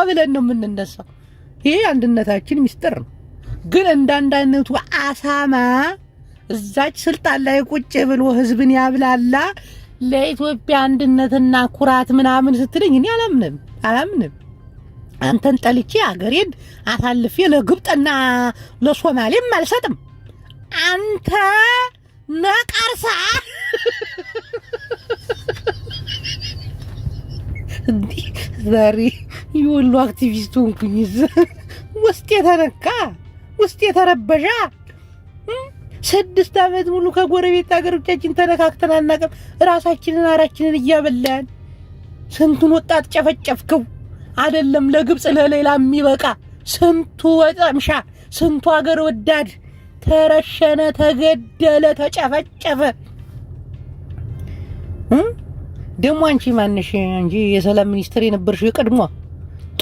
ብለን ነው የምንነሳው። ይሄ አንድነታችን ሚስጥር ነው። ግን እንዳንዳነቱ አሳማ እዛች ስልጣን ላይ ቁጭ ብሎ ህዝብን ያብላላ ለኢትዮጵያ አንድነትና ኩራት ምናምን ስትልኝ እኔ አላምንም። አንተን ጠልቼ አገሬን አሳልፌ ለግብጥና ለሶማሌም አልሰጥም። አንተ ነቀርሳ እንዲህ ዛሬ የወሎ አክቲቪስት ሆንኩኝ። ውስጤ ተነካ፣ ውስጤ ተረበሻ። 6 ዓመት ሙሉ ከጎረቤት ሀገሮቻችን ተነካክተን አናውቅም። ራሳችንን አራችንን እያበላን ስንቱን ወጣት ጨፈጨፍከው። አይደለም ለግብጽ ለሌላ የሚበቃ ስንቱ ወጠምሻ፣ ስንቱ ሀገር ወዳድ ተረሸነ፣ ተገደለ፣ ተጨፈጨፈ። ደሞ አንቺ ማንሽ እንጂ የሰላም ሚኒስትር የነበርሽ የቀድሞ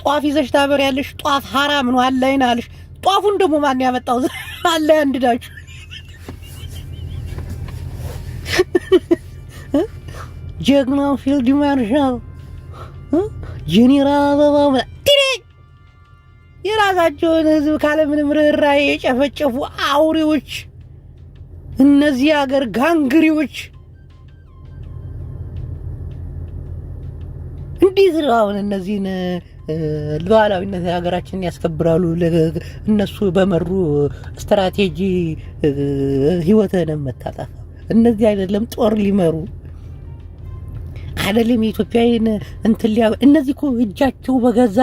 ጧፍ ይዘሽ ታበሪያለሽ። ጧፍ ሐራም ነው አላይና አለሽ። ጧፉን ደሞ ማን ያመጣው? አላይ አንድዳችሁ ጀግናው ፊልድ ማርሻል ጄኔራል አበባው የራሳቸውን ህዝብ ካለምንም ርህራሄ የጨፈጨፉ አውሬዎች፣ እነዚህ ሀገር ጋንግሪዎች እንዴት ነው አሁን እነዚህን ሉዓላዊነት ሀገራችንን ያስከብራሉ እነሱ በመሩ ስትራቴጂ ህይወትን መታጣፋ? እነዚህ አይደለም ጦር ሊመሩ አይደለም የኢትዮጵያን እንትን እነዚህ እኮ እጃቸው በገዛ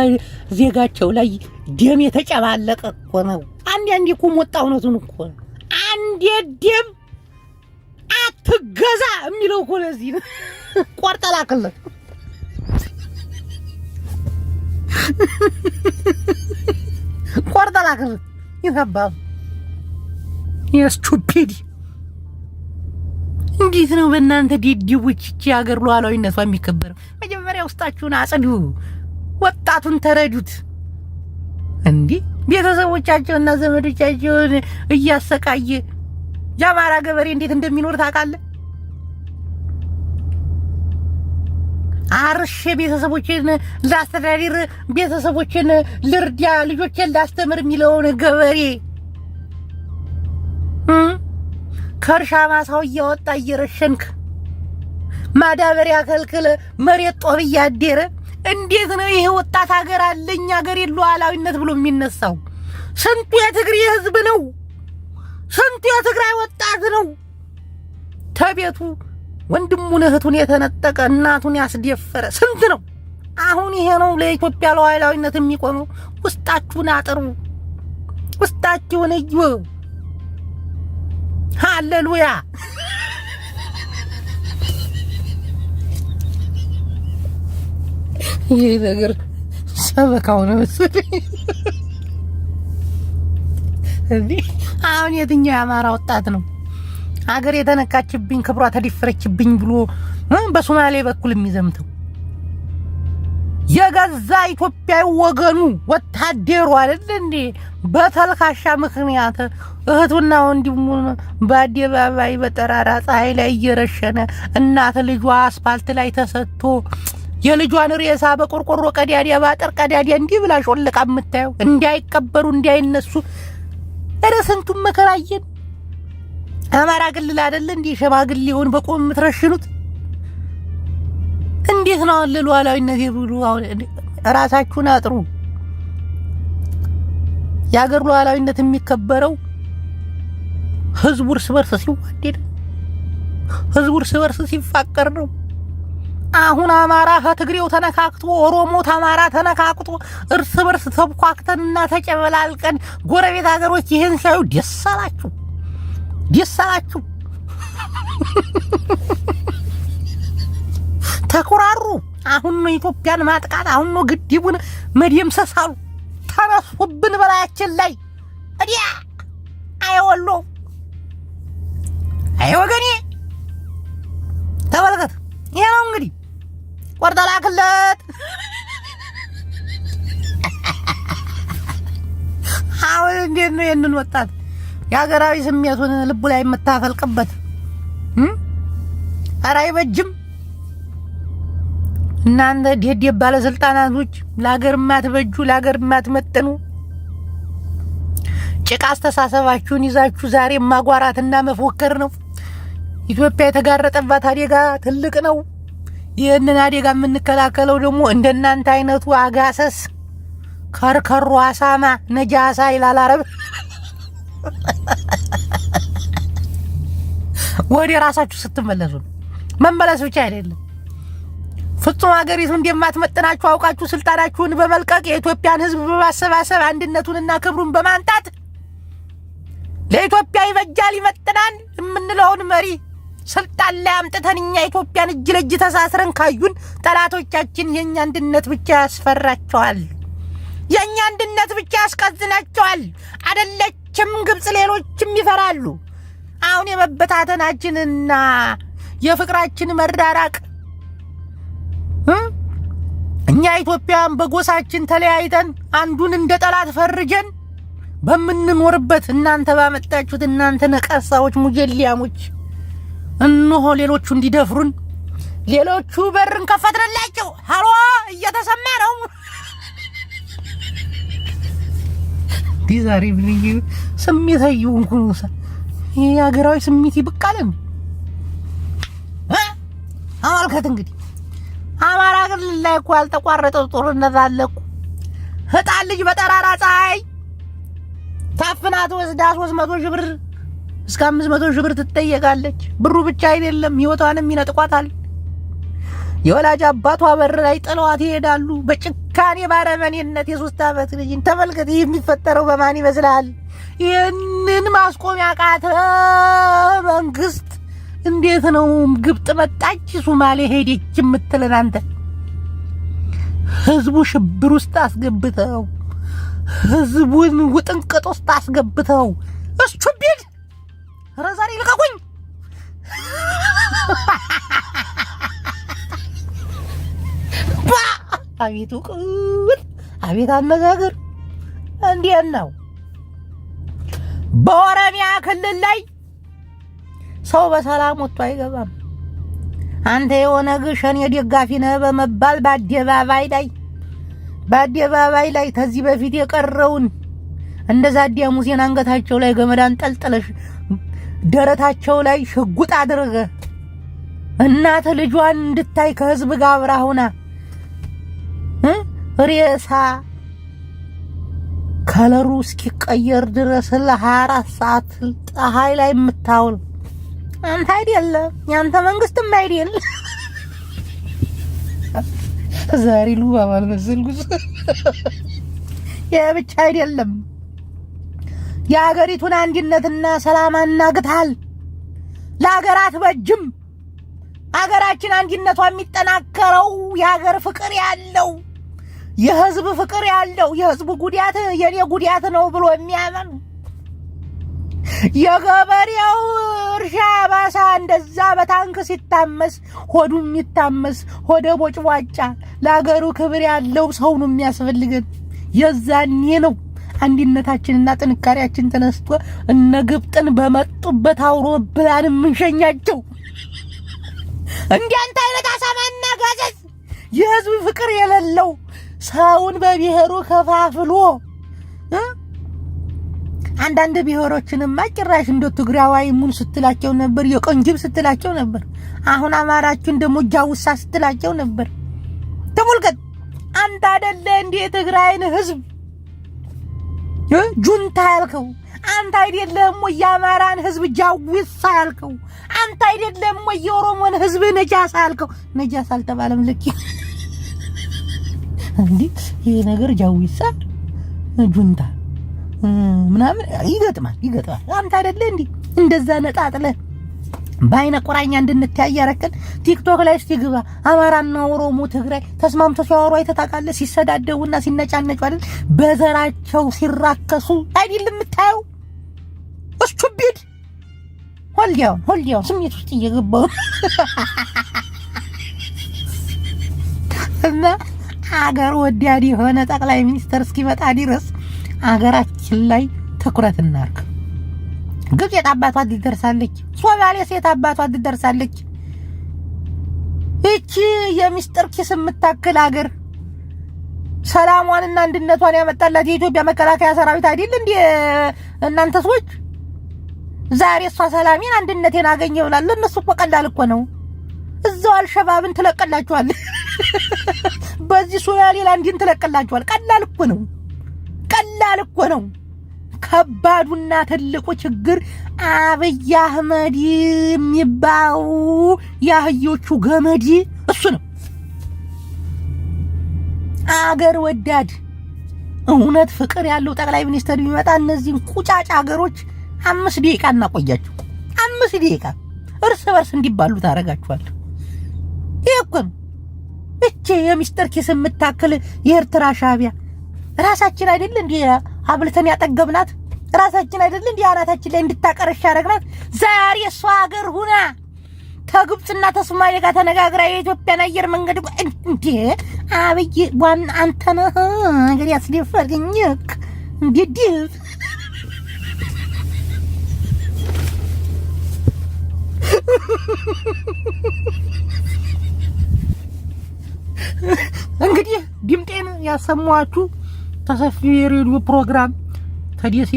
ዜጋቸው ላይ ደም የተጨባለቀ እኮ ነው። አንዴ እኮ ሞጣ እውነቱን እኮ ነው። አንዴ ደም አትገዛ የሚለው እኮ ለዚህ ነው። ቆርጠላክለት ቆርጠላክለት ይገባል። የስቱፒድ እንዴት ነው በእናንተ ዲዲዎች እቺ ሀገር ሉዓላዊነቷ የሚከበረው? መጀመሪያ ውስጣችሁን አጽዱ፣ ወጣቱን ተረዱት። እንዴ ቤተሰቦቻቸውና ዘመዶቻቸውን እያሰቃየ የአማራ ገበሬ እንዴት እንደሚኖር ታውቃለህ? አርሼ ቤተሰቦችን ላስተዳድር፣ ቤተሰቦችን ልርዳ፣ ልጆችን ላስተምር የሚለውን ገበሬ ከእርሻ ማሳው እያወጣ እየረሸንክ ማዳበሪያ ከልክለ መሬት ጦብ እያደረ እንዴት ነው ይሄ ወጣት ሀገር አለኝ ሀገር ሉዓላዊነት ብሎ የሚነሳው? ስንቱ የትግሬ ህዝብ ነው፣ ስንቱ የትግራይ ወጣት ነው ተቤቱ ወንድሙን እህቱን የተነጠቀ እናቱን ያስደፈረ ስንት ነው። አሁን ይሄ ነው ለኢትዮጵያ ሉዓላዊነት የሚቆመው? ውስጣችሁን አጥሩ፣ ውስጣችሁን እዩ። ሃሌሉያ። ይሄ ነገር ሰበካው ነው መሰለኝ። እንዴ አሁን የትኛው የአማራ ወጣት ነው ሀገር የተነካችብኝ ክብሯ ተደፈረችብኝ ብሎ በሶማሌ በኩል የሚዘምተው? የገዛ ኢትዮጵያዊ ወገኑ ወታደሩ አይደል እንዴ በተልካሻ ምክንያት እህቱና ወንድሙን በአደባባይ በጠራራ ፀሐይ ላይ እየረሸነ እናት ልጇ አስፋልት ላይ ተሰጥቶ የልጇን ሬሳ በቆርቆሮ ቀዳዳ ባጠር ቀዳዳ እንዲህ ብላ ሾልቃ የምታየው እንዳይቀበሩ እንዳይነሱ እረስንቱም መከራየን። አማራ ክልል አይደል እንዴ ሸማግሌውን በቆም የምትረሽኑት? እንዴት ነው ሉዓላዊነት ይብሉ? አሁን ራሳችሁን አጥሩ። የሀገር ሉዓላዊነት የሚከበረው ህዝቡ እርስ በርስ ሲዋደድ፣ ህዝቡ እርስ በርስ ሲፋቀር ነው። አሁን አማራ ከትግሬው ተነካክቶ፣ ኦሮሞ አማራ ተነካክቶ እርስ በርስ ተብኳክተንና ተጨበላልቀን ጎረቤት ሀገሮች ይሄን ሲያዩ ደስ አላችሁ፣ ደስ አላችሁ፣ ተኮራሩ። አሁን ነው ኢትዮጵያን ማጥቃት፣ አሁን ነው ግድቡን መደምሰስ አሉ። ተነሱብን በላያችን ላይ እዲያ አይወሎ አይ ወገኔ ተመልከት። ይሄ ነው እንግዲህ ቆርጠላክለት። አሁን እንዴት ነው የንን ወጣት የሀገራዊ ስሜቱን ልቡ ላይ የምታፈልቅበት? ኧረ አይበጅም። እናንተ ደደብ ባለስልጣናቶች ለሀገር ማትበጁ ለሀገር ማትመጥኑ ጭቃ አስተሳሰባችሁን ይዛችሁ ዛሬ ማጓራትና መፎከር ነው። ኢትዮጵያ የተጋረጠባት አደጋ ትልቅ ነው። ይህንን አደጋ የምንከላከለው ደግሞ እንደናንተ አይነቱ አጋሰስ ከርከሮ አሳማ ነጃሳ ይላል አረብ ወደ ራሳችሁ ስትመለሱ መመለስ ብቻ አይደለም፣ ፍጹም ሀገሪቱ እንደማትመጥናችሁ አውቃችሁ ስልጣናችሁን በመልቀቅ የኢትዮጵያን ሕዝብ በማሰባሰብ አንድነቱንና ክብሩን በማንጣት ለኢትዮጵያ ይበጃል ይመጥናል የምንለውን መሪ ስልጣን ላይ አምጥተን እኛ ኢትዮጵያን እጅ ለእጅ ተሳስረን ካዩን ጠላቶቻችን የኛ አንድነት ብቻ ያስፈራቸዋል፣ የኛ አንድነት ብቻ ያስቀዝናቸዋል። አይደለችም ግብጽ፣ ሌሎችም ይፈራሉ። አሁን የመበታተናችንና የፍቅራችን መራራቅ እኛ ኢትዮጵያን በጎሳችን ተለያይተን አንዱን እንደ ጠላት ፈርጀን በምንኖርበት እናንተ ባመጣችሁት እናንተ ነቀሳዎች ሙጀሊያሞች እነሆ ሌሎቹ እንዲደፍሩን ሌሎቹ በርን ከፈትንላቸው። ሃሎ እየተሰማ ነው። ዲዛሪ ብልይ ስሜታዩ እንኩንሳ የሀገራዊ ስሜት ይብቃለን። አማልከት እንግዲህ አማራ ክልል ላይ እኮ ያልተቋረጠው ጦርነት አለ እኮ። ህጣን ልጅ በጠራራ ፀሐይ ታፍና ተወስዳ 300 ሺህ ብር እስከ 500 ሺህ ብር ትጠየቃለች። ብሩ ብቻ አይደለም ህይወቷንም ይነጥቋታል። የወላጅ አባቷ በር ላይ ጥለዋት ይሄዳሉ። በጭካኔ ባረመኔነት የ3 ዓመት ልጅን ተመልከት። ይህ የሚፈጠረው በማን ይመስላል? ይህንን ማስቆም ያቃተ መንግስት እንዴት ነው ግብጥ መጣች ሶማሌ ሄደች የምትለን አንተ? ህዝቡ ሽብር ውስጥ አስገብተው ህዝቡን ውጥንቅጥ ውስጥ አስገብተው እስቹቢድ ረዛሪ ልቀቁኝ። አቤቱ ቁል አቤት አነጋገር እንዴት ነው? በኦሮሚያ ክልል ላይ ሰው በሰላም ወጥቶ አይገባም። አንተ የሆነ ግሸን የደጋፊ ነህ በመባል በአደባባይ ላይ ከዚህ በፊት የቀረውን እንደዛ ዲያሙሴን አንገታቸው ላይ ገመድ አንጠልጥለሽ ደረታቸው ላይ ሽጉጥ አድርገ እናት ልጇን እንድታይ ከህዝብ ጋር አብራ ሆና ሬሳ ከለሩ እስኪቀየር ድረስ ለ24 ሰዓት ፀሐይ ላይ የምታውል አንተ አይደለም፣ ያንተ መንግስትም አይደል። ዛሬ ሉባባል መሰልኩስ። የብቻ አይደለም የሀገሪቱን አንድነትና ሰላም አናግታል። ለሀገራት በጅም ሀገራችን አንድነቷ የሚጠናከረው የሀገር ፍቅር ያለው የህዝብ ፍቅር ያለው የህዝብ ጉዳት የኔ ጉዳት ነው ብሎ የሚያምን የገበሬው እርሻ ባሳ እንደዛ በታንክ ሲታመስ ሆዱ የሚታመስ ሆደ ቦጭቧጫ ለሀገሩ ክብር ያለው ሰው ነው የሚያስፈልገን። የዛኔ ነው አንድነታችንና ጥንካሬያችን ተነስቶ እነ ግብጥን በመጡበት አውሮፕላን የምንሸኛቸው። እንዲያንተ አይነት አሳማና ጋዘዝ የህዝብ ፍቅር የሌለው ሰውን በብሔሩ ከፋፍሎ አንዳንድ ብሔሮችንማ ጭራሽ እንደ ትግራዋይ ሙን ስትላቸው ነበር፣ የቆንጅብ ስትላቸው ነበር። አሁን አማራችን ደግሞ ጃውሳ ስትላቸው ነበር። ተመልከት አንተ አይደለ እንደ የትግራይን ህዝብ ጁንታ ያልከው? አንተ አይደለም ወይ የአማራን ህዝብ ጃውሳ ያልከው? አንተ አይደለም ወይ የኦሮሞን ህዝብ ነጃሳ ያልከው? ነጃሳ አልተባለም ልክ እንዴ ይሄ ነገር ጃውሳ ጁንታ ምናምን ይገጥማል። አንተ አይደለ እንዴ እንደዛ ነጣጥለ በአይነ ቁራኛ እንድንተያይ ያረከን? ቲክቶክ ላይ እስቲ ግባ። አማራና ኦሮሞ ትግራይ ተስማምተው ሲያወሩ አይተታቃለ፣ ሲሰዳደቡና ሲነጫነጩ አይደል በዘራቸው ሲራከሱ አይደል የምታየው? እስቹቢድ ሆልዲያው ስሜት ውስጥ እየገባው እና አገር ወዳድ የሆነ ጠቅላይ ሚኒስተር እስኪመጣ ድረስ አገራችን ላይ ትኩረት እናርግ። ግብጽ የት አባቷ ትደርሳለች? ሶማሌ የት አባቷ ትደርሳለች? እቺ የሚስጥር ኪስ የምታክል ሀገር ሰላሟንና አንድነቷን ያመጣላት የኢትዮጵያ መከላከያ ሰራዊት አይደል እንዴ? እናንተ ሰዎች ዛሬ እሷ ሰላሜን አንድነቴን አገኘ ብላል። ለነሱ እኮ ቀላል እኮ ነው። እዛው አልሸባብን ትለቀላችኋል። በዚህ ሶማሌላንድን ትለቀላችኋል። ቀላል እኮ ነው። ቀላል እኮ ነው። ከባዱና ትልቁ ችግር አብይ አህመድ የሚባው ያህዮቹ ገመድ እሱ ነው። አገር ወዳድ እውነት ፍቅር ያለው ጠቅላይ ሚኒስትር ቢመጣ እነዚህን ቁጫጭ ሀገሮች 5 ደቂቃ እናቆያቸው። 5 ደቂቃ እርስ በርስ እንዲባሉ ታረጋችኋል። ይሄ እኮ ነው። እቺ የሚስጥር ኪስ የምታክል የኤርትራ ሻዕቢያ ራሳችን አይደል እንዴ አብልተን ያጠገብናት? ራሳችን አይደል እንዴ አናታችን ላይ እንድታቀርሽ ያደረግናት? ዛሬ እሷ ሀገር ሁና ከግብጽና ተሶማሌ ጋር ተነጋግራ የኢትዮጵያን አየር መንገድ እንዴ አብይ ዋን አንተ ነህ እንግዲህ ያስደፈርኝክ እንዴ እንግዲህ ድምጤን ያሰማችሁ ተሰፊ ሬዲዮ ፕሮግራም ተዲሴ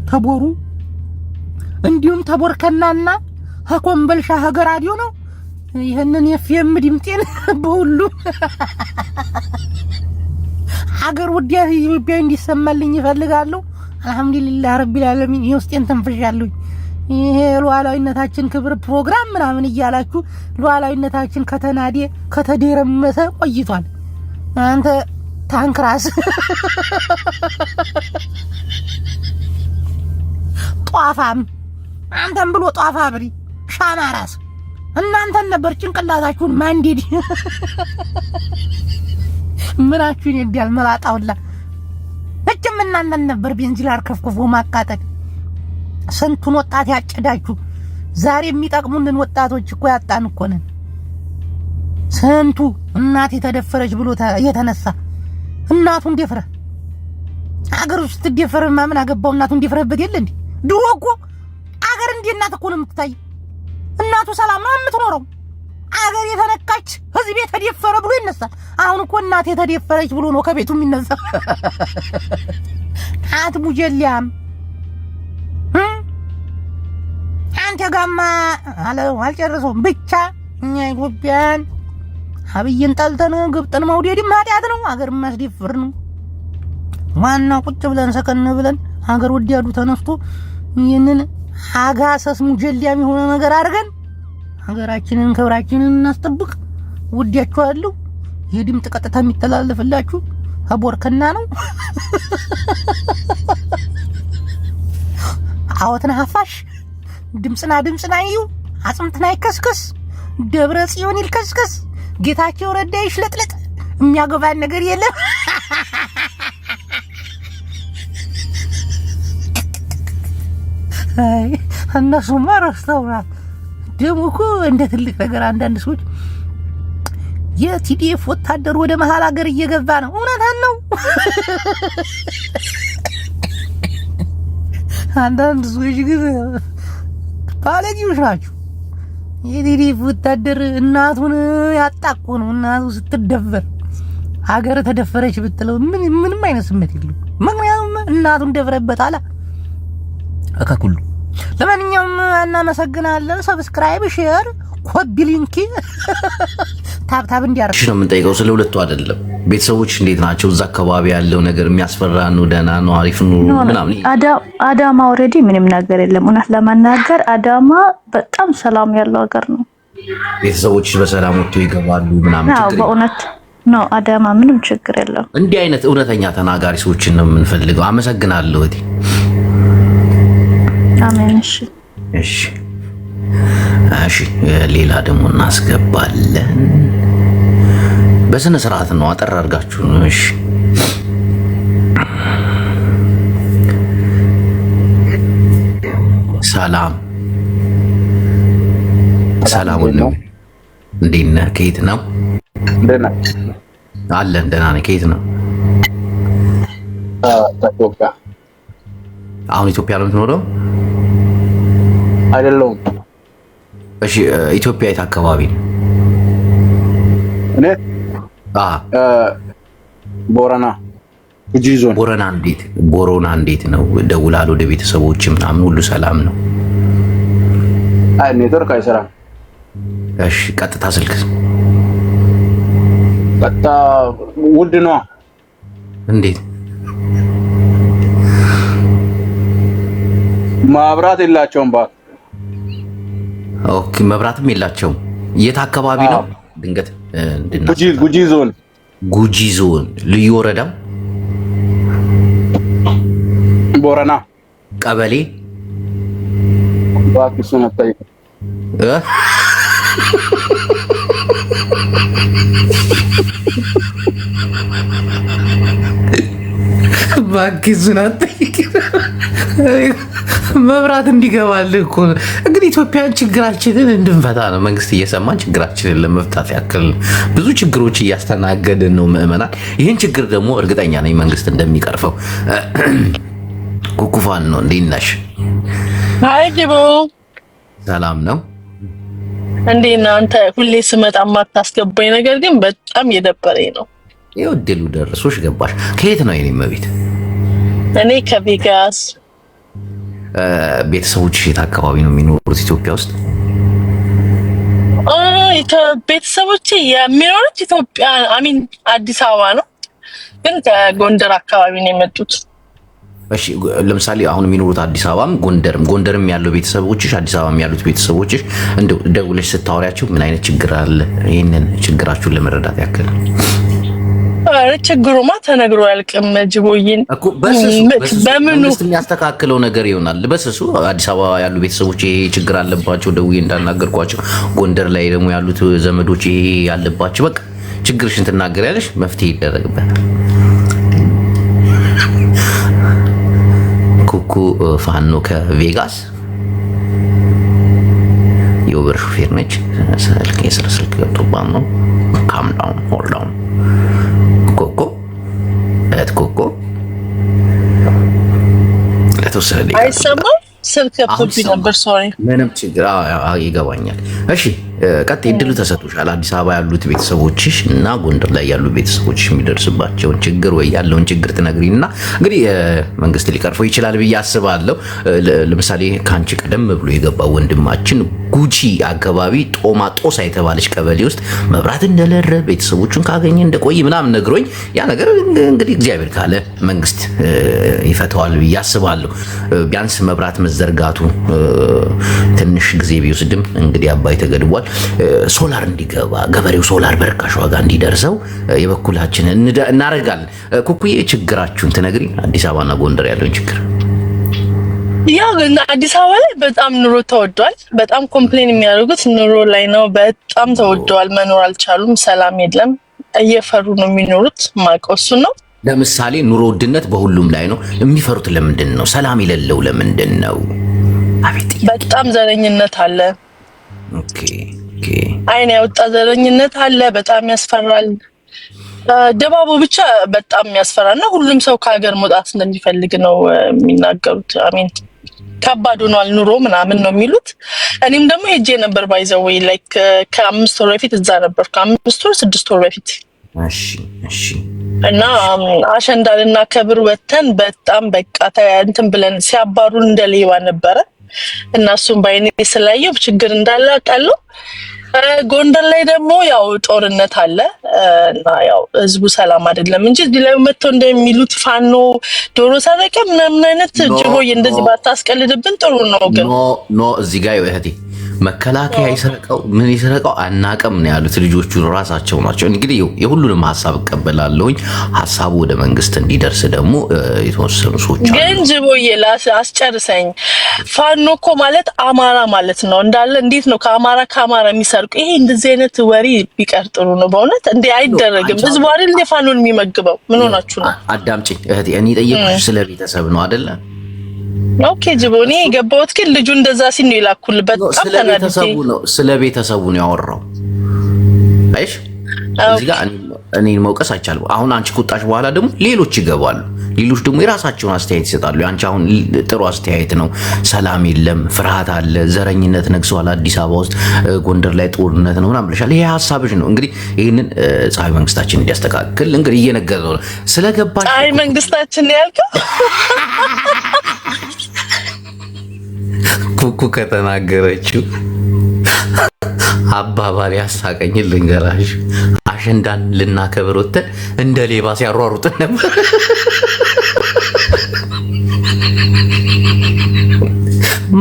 ተቦሩ እንዲሁም ተቦርከናና ሀኮምበልሻ ሀገር ራዲዮ ነው። ይሄንን የፊም ድምጤን በሁሉ ሀገር ወዲያ ኢትዮጵያ እንዲሰማልኝ ይፈልጋለሁ። አልহামዱሊላህ ረቢል ዓለሚን የውስጤን ተንፈሻለሁ። ይሄ ሉዓላዊነታችን ክብር ፕሮግራም ምናምን እያላችሁ ሉዓላዊነታችን ከተናዴ ከተደረመሰ ቆይቷል። አንተ ታንክራስ ጧፋም አንተም ብሎ ጧፋ ብሪ ሻማራስ እናንተን ነበር ጭንቅላታችሁን ማንዲድ ምናችሁን ይዲያል መላጣውላ እጭም እናንተን ነበር ቤንዚላር ከፍኩፎ ማቃጠል። ስንቱን ወጣት ያጨዳችሁ ዛሬ የሚጠቅሙንን ወጣቶች እኮ ያጣን እኮ ነን። ስንቱ እናት የተደፈረች ብሎ የተነሳ እናቱን ደፍረ አገር ውስጥ ትደፈረ ማምን አገባው እናቱን ደፍረበት የለ እንዴ? ድሮ እኮ አገር እንደ እናት እኮ ነው የምትታይ። እናቱ ሰላም ነው የምትኖረው። አገር የተነካች ህዝብ የተደፈረ ብሎ ይነሳል። አሁን እኮ እናት የተደፈረች ብሎ ነው ከቤቱ የሚነሳ። አት ሙጀሊያም አንተ ጋማ አልጨረሰውም። ብቻ እኛ ኢትዮጵያን አብይን ጠልተን ግብጥን መውደድም ኃጢአት ነው። አገር ማስደፍር ነው። ዋናው ቁጭ ብለን ሰከን ብለን ሀገር ወዲያዱ ተነስቶ ይህንን አጋሰስ ሙጀሊያም የሆነ ነገር አድርገን ሀገራችንን ክብራችንን እናስጠብቅ። ወዲያችኋለሁ። የድምጥ ቀጥታ የሚተላለፍላችሁ አቦርከና ነው። አወትና ሀፋሽ ድምጽና እዩ አጽምትና ይከስከስ ደብረ ጽዮን ይልከስከስ ጌታቸው ረዳ ይሽለጥለጥ የሚያገባን ነገር የለም። አይ እነሱማ ረስተውናል። ደግሞ እኮ እንደ ትልቅ ነገር አንዳንድ ሰዎች የቲዲኤፍ ወታደር ወደ መሀል ሀገር እየገባ ነው። እውነታን ነው። አንዳንድ ሰዎች ግን ባለጌዎች ናቸው። የቲዲኤፍ ወታደር እናቱን ያጣቁ ነው። እናቱ ስትደፈር ሀገር ተደፈረች ብትለው ምንም አይነት ስሜት የለውም። ምክንያቱም እናቱን ደፍረበታል። አካኩሉ ለማንኛውም እናመሰግናለን። ሰብስክራይብ፣ ሼር፣ ኮፒ ሊንክ ታብታብ እንዲያርፍ ነው የምንጠይቀው። ስለ ሁለቱ አይደለም። ቤተሰቦች እንዴት ናቸው? እዛ አካባቢ ያለው ነገር የሚያስፈራ ነው? ደህና ነው? አሪፍ ነው? ምናምን አዳማ ኦልሬዲ ምንም ነገር የለም። እውነት ለማናገር አዳማ በጣም ሰላም ያለው ሀገር ነው። ቤተሰቦች በሰላም ወጥተው ይገባሉ ምናምን ችግር በእውነት ነው። አዳማ ምንም ችግር የለም። እንዲህ አይነት እውነተኛ ተናጋሪ ሰዎችን ነው የምንፈልገው። አመሰግናለሁ እህቴ። አሜን። እሺ ሌላ ደግሞ እናስገባለን። በስነ ስርዓት ነው፣ አጠር አድርጋችሁ ነው። እሺ ሰላም ነው። እንዴት ነህ? ከየት ነው? ደህና አለን። ደህና ነህ? ከየት ነው? ኢትዮጵያ። አሁን ኢትዮጵያ ነው የምትኖረው? አይደለሁም። እሺ ኢትዮጵያ የት አካባቢ ነው? እኔ ቦረና ጉጂ ዞን። ቦረና እንዴት ነው? ደውላል ወደ ቤተሰቦች ምናምን ሁሉ ሰላም ነው? አይ ኔትወርክ አይሰራም። እሺ ቀጥታ ስልክ ቀጥታ ውድ ነው። እንዴት? ማብራት የላቸውም። ኦኬ መብራትም የላቸውም። የት አካባቢ ነው? ድንገት ጉጂ ዞን። ጉጂ ዞን ልዩ ወረዳ ቦረና ቀበሌ ባክሱ ነታይ ባክሱን አትጠይቅ። መብራት እንዲገባልህ እኮ እንግዲህ ኢትዮጵያን ችግራችንን እንድንፈታ ነው መንግስት እየሰማን ችግራችንን ለመፍታት ያክል ብዙ ችግሮች እያስተናገድን ነው ምዕመናን። ይህን ችግር ደግሞ እርግጠኛ ነኝ መንግስት እንደሚቀርፈው። ኩኩፋን ነው እንዴት ነሽ? አይ ጅቦ ሰላም ነው እንዴ? አንተ ሁሌ ስመጣ ማታስገባኝ ነገር ግን በጣም እየደበረኝ ነው። ይኸው እድሉ ደርሶሽ ገባሽ። ከየት ነው የኔ መቤት? እኔ ከቬጋስ። ቤተሰቦችሽ የት አካባቢ ነው የሚኖሩት ኢትዮጵያ ውስጥ? ቤተሰቦቼ የሚኖሩት ኢትዮጵያ አሚን አዲስ አበባ ነው፣ ግን ከጎንደር አካባቢ ነው የመጡት። እሺ ለምሳሌ አሁን የሚኖሩት አዲስ አበባም ጎንደርም ያለው ቤተሰቦችሽ አዲስ አበባም ያሉት ቤተሰቦችሽ እንደው ደውለሽ ስታወሪያቸው ምን አይነት ችግር አለ? ይሄንን ችግራችሁን ለመረዳት ያክል። ችግሩማ ተነግሮ ያልቅም ጅቦዬን እኮ በምኑ የሚያስተካክለው ነገር ይሆናል። በስሱ አዲስ አበባ ያሉ ቤተሰቦች ይሄ ችግር አለባቸው ደውዬ እንዳናገርኳቸው፣ ጎንደር ላይ ደግሞ ያሉት ዘመዶች ይሄ ያለባቸው፣ በቃ ችግርሽን ትናገሪያለሽ፣ መፍትሄ ይደረግበታል። ኩኩ ፋኖ ከቬጋስ የኡበር ሹፌር ነች። የስራ ስልክ ገብቶባት ነው። ካም ዳውን ሆልድ ዳውን ኮኮ ኮኮ ለተወሰነ ደቂቃ አይሰማም። ስልክ ገብቶብኝ ነበር። ሶሪ። ምንም ችግር ይገባኛል። እሺ ቀጥይ፣ እድሉ ተሰጥቶሻል። አዲስ አበባ ያሉት ቤተሰቦችሽ እና ጎንደር ላይ ያሉ ቤተሰቦችሽ የሚደርስባቸውን ችግር ወይ ያለውን ችግር ትነግሪና እንግዲህ መንግስት ሊቀርፈው ይችላል ብዬ አስባለሁ። ለምሳሌ ከአንቺ ቀደም ብሎ የገባው ወንድማችን ጉጂ አካባቢ ጦሳ የተባለች ቀበሌ ውስጥ መብራት እንደሌለ ቤተሰቦቹን ካገኘ እንደቆይ ምናምን ነግሮኝ፣ ያ ነገር እንግዲህ እግዚአብሔር ካለ መንግስት ይፈተዋል ብዬ አስባለሁ። ቢያንስ መብራት መዘርጋቱ ትንሽ ጊዜ ቢወስድም እንግዲህ አባይ ተገድቧል። ሶላር እንዲገባ ገበሬው ሶላር በርካሽ ዋጋ እንዲደርሰው የበኩላችንን እናደርጋለን። ኩኩዬ ችግራችሁን ትነግሪ፣ አዲስ አበባና ጎንደር ያለውን ችግር። ያው አዲስ አበባ ላይ በጣም ኑሮ ተወዷል። በጣም ኮምፕሌን የሚያደርጉት ኑሮ ላይ ነው። በጣም ተወዷል። መኖር አልቻሉም። ሰላም የለም። እየፈሩ ነው የሚኖሩት። ማውቀው እሱን ነው። ለምሳሌ ኑሮ ውድነት በሁሉም ላይ ነው። የሚፈሩት ለምንድን ነው? ሰላም የሌለው ለምንድን ነው? አቤት በጣም ዘረኝነት አለ። ኦኬ አይን ያወጣ ዘረኝነት አለ። በጣም ያስፈራል። ድባቡ ብቻ በጣም ያስፈራልና ሁሉም ሰው ከሀገር መውጣት እንደሚፈልግ ነው የሚናገሩት። አሜን ከባድ ሆኗል ኑሮ ምናምን ነው የሚሉት። እኔም ደግሞ ሄጄ ነበር ባይዘወይ ላይክ ከ5 ወር በፊት እዛ ነበር። ከ5 ወር 6 ወር በፊት እሺ እና አሸንዳ ልናከብር ወተን በጣም በቃ እንትን ብለን ሲያባሩን እንደ ሌባ ነበረ። እና እሱም ባይኔ ስላየው ችግር እንዳለ አውቃለሁ። ጎንደር ላይ ደግሞ ያው ጦርነት አለ እና ያው ህዝቡ ሰላም አይደለም እንጂ እዚህ ላይ መጥተው እንደሚሉት ፋኖ ዶሮ ሰረቀ ምናምን አይነት ጅቦዬ እንደዚህ ባታስቀልድብን ጥሩ ነው። ግን ኖ እዚህ ጋር እህቴ መከላከያ ይሰረቀው ምን ይሰረቀው አናቀም ነው ያሉት ልጆቹ ራሳቸው ናቸው። እንግዲህ የሁሉንም ሀሳብ እቀበላለሁኝ። ሀሳቡ ወደ መንግስት እንዲደርስ ደግሞ የተወሰኑ ሰዎች አሉ። ግን ጅቦዬ አስጨርሰኝ። ፋኖ እኮ ማለት አማራ ማለት ነው እንዳለ። እንዴት ነው ከአማራ የሚሰርቁ? ይሄ እንደዚህ አይነት ወሬ ቢቀር ጥሩ ነው በእውነት። እንዴ አይደረግም። ህዝቡ አይደል እንደ ፋኖን የሚመግበው? ምን ሆናችሁ ነው? አዳምጪኝ እህቴ፣ እኔ ጠየቅኩሽ ስለ ቤተሰብ ነው አይደለ? ኦኬ ጅቦኔ የገባሁት ግን ልጁ እንደዛ ሲል ነው ይላኩል። በጣም ስለ ቤተሰቡ ነው ያወራው። አይሽ እዚህ ጋር እኔን መውቀስ አይቻልም። አሁን አንቺ ቁጣሽ በኋላ ደግሞ ሌሎች ይገባሉ። ሌሎች ደግሞ የራሳቸውን አስተያየት ይሰጣሉ። አንቺ አሁን ጥሩ አስተያየት ነው። ሰላም የለም፣ ፍርሃት አለ፣ ዘረኝነት ነግሷል አዲስ አበባ ውስጥ፣ ጎንደር ላይ ጦርነት ነው ምናምን ብለሻል። ይሄ ሀሳብሽ ነው። እንግዲህ ይህንን ፀሐይ መንግስታችን እንዲያስተካክል እንግዲህ እየነገረው ነው። ስለገባሽ ፀሐይ መንግስታችን ያልከው ኩኩ ከተናገረችው አባባል ያሳቀኝ ልንገራሽ። አሸንዳን ልናከብር ወጥተን እንደ ሌባ ሲያሯሩጥን ነበር።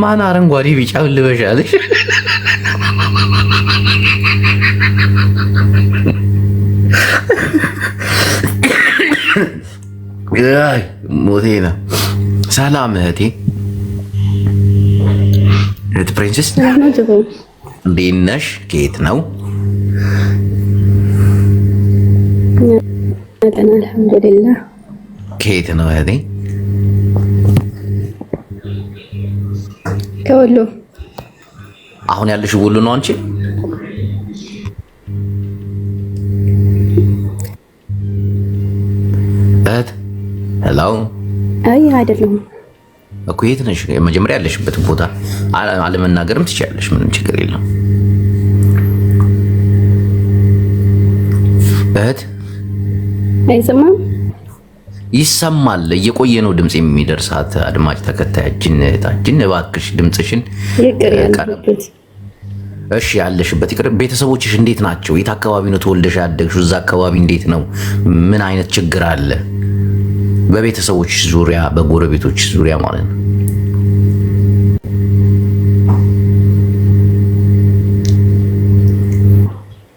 ማን አረንጓዴ ቢጫ ልበሻለሽ? አይ ሞቴ ነው። ሰላም እህቴ፣ እህት ፕሪንሰስ እንዴት ነሽ? ከየት ነው? አልሐምዱሊላህ። ከየት ነው እህቴ? ከወሎ። አሁን ያለሽው ወሎ ነው አንቺ? እህት ሄሎ። አይ አይደለም እኮ የት ነሽ? መጀመሪያ ያለሽበት ቦታ አለመናገርም ትችያለሽ፣ ምንም ችግር የለም። እህት አይሰማም? ይሰማል። እየቆየ ነው ድምጽ የሚደርሳት አድማጭ ተከታያችን እህታችን፣ እባክሽ ድምጽሽን ይቅር ያለበት። እሺ ያለሽበት ይቅር። ቤተሰቦችሽ እንዴት ናቸው? የት አካባቢ ነው ተወልደሽ ያደግሽው? እዛ አካባቢ እንዴት ነው? ምን አይነት ችግር አለ? በቤተሰቦችሽ ዙሪያ፣ በጎረቤቶችሽ ዙሪያ ማለት ነው።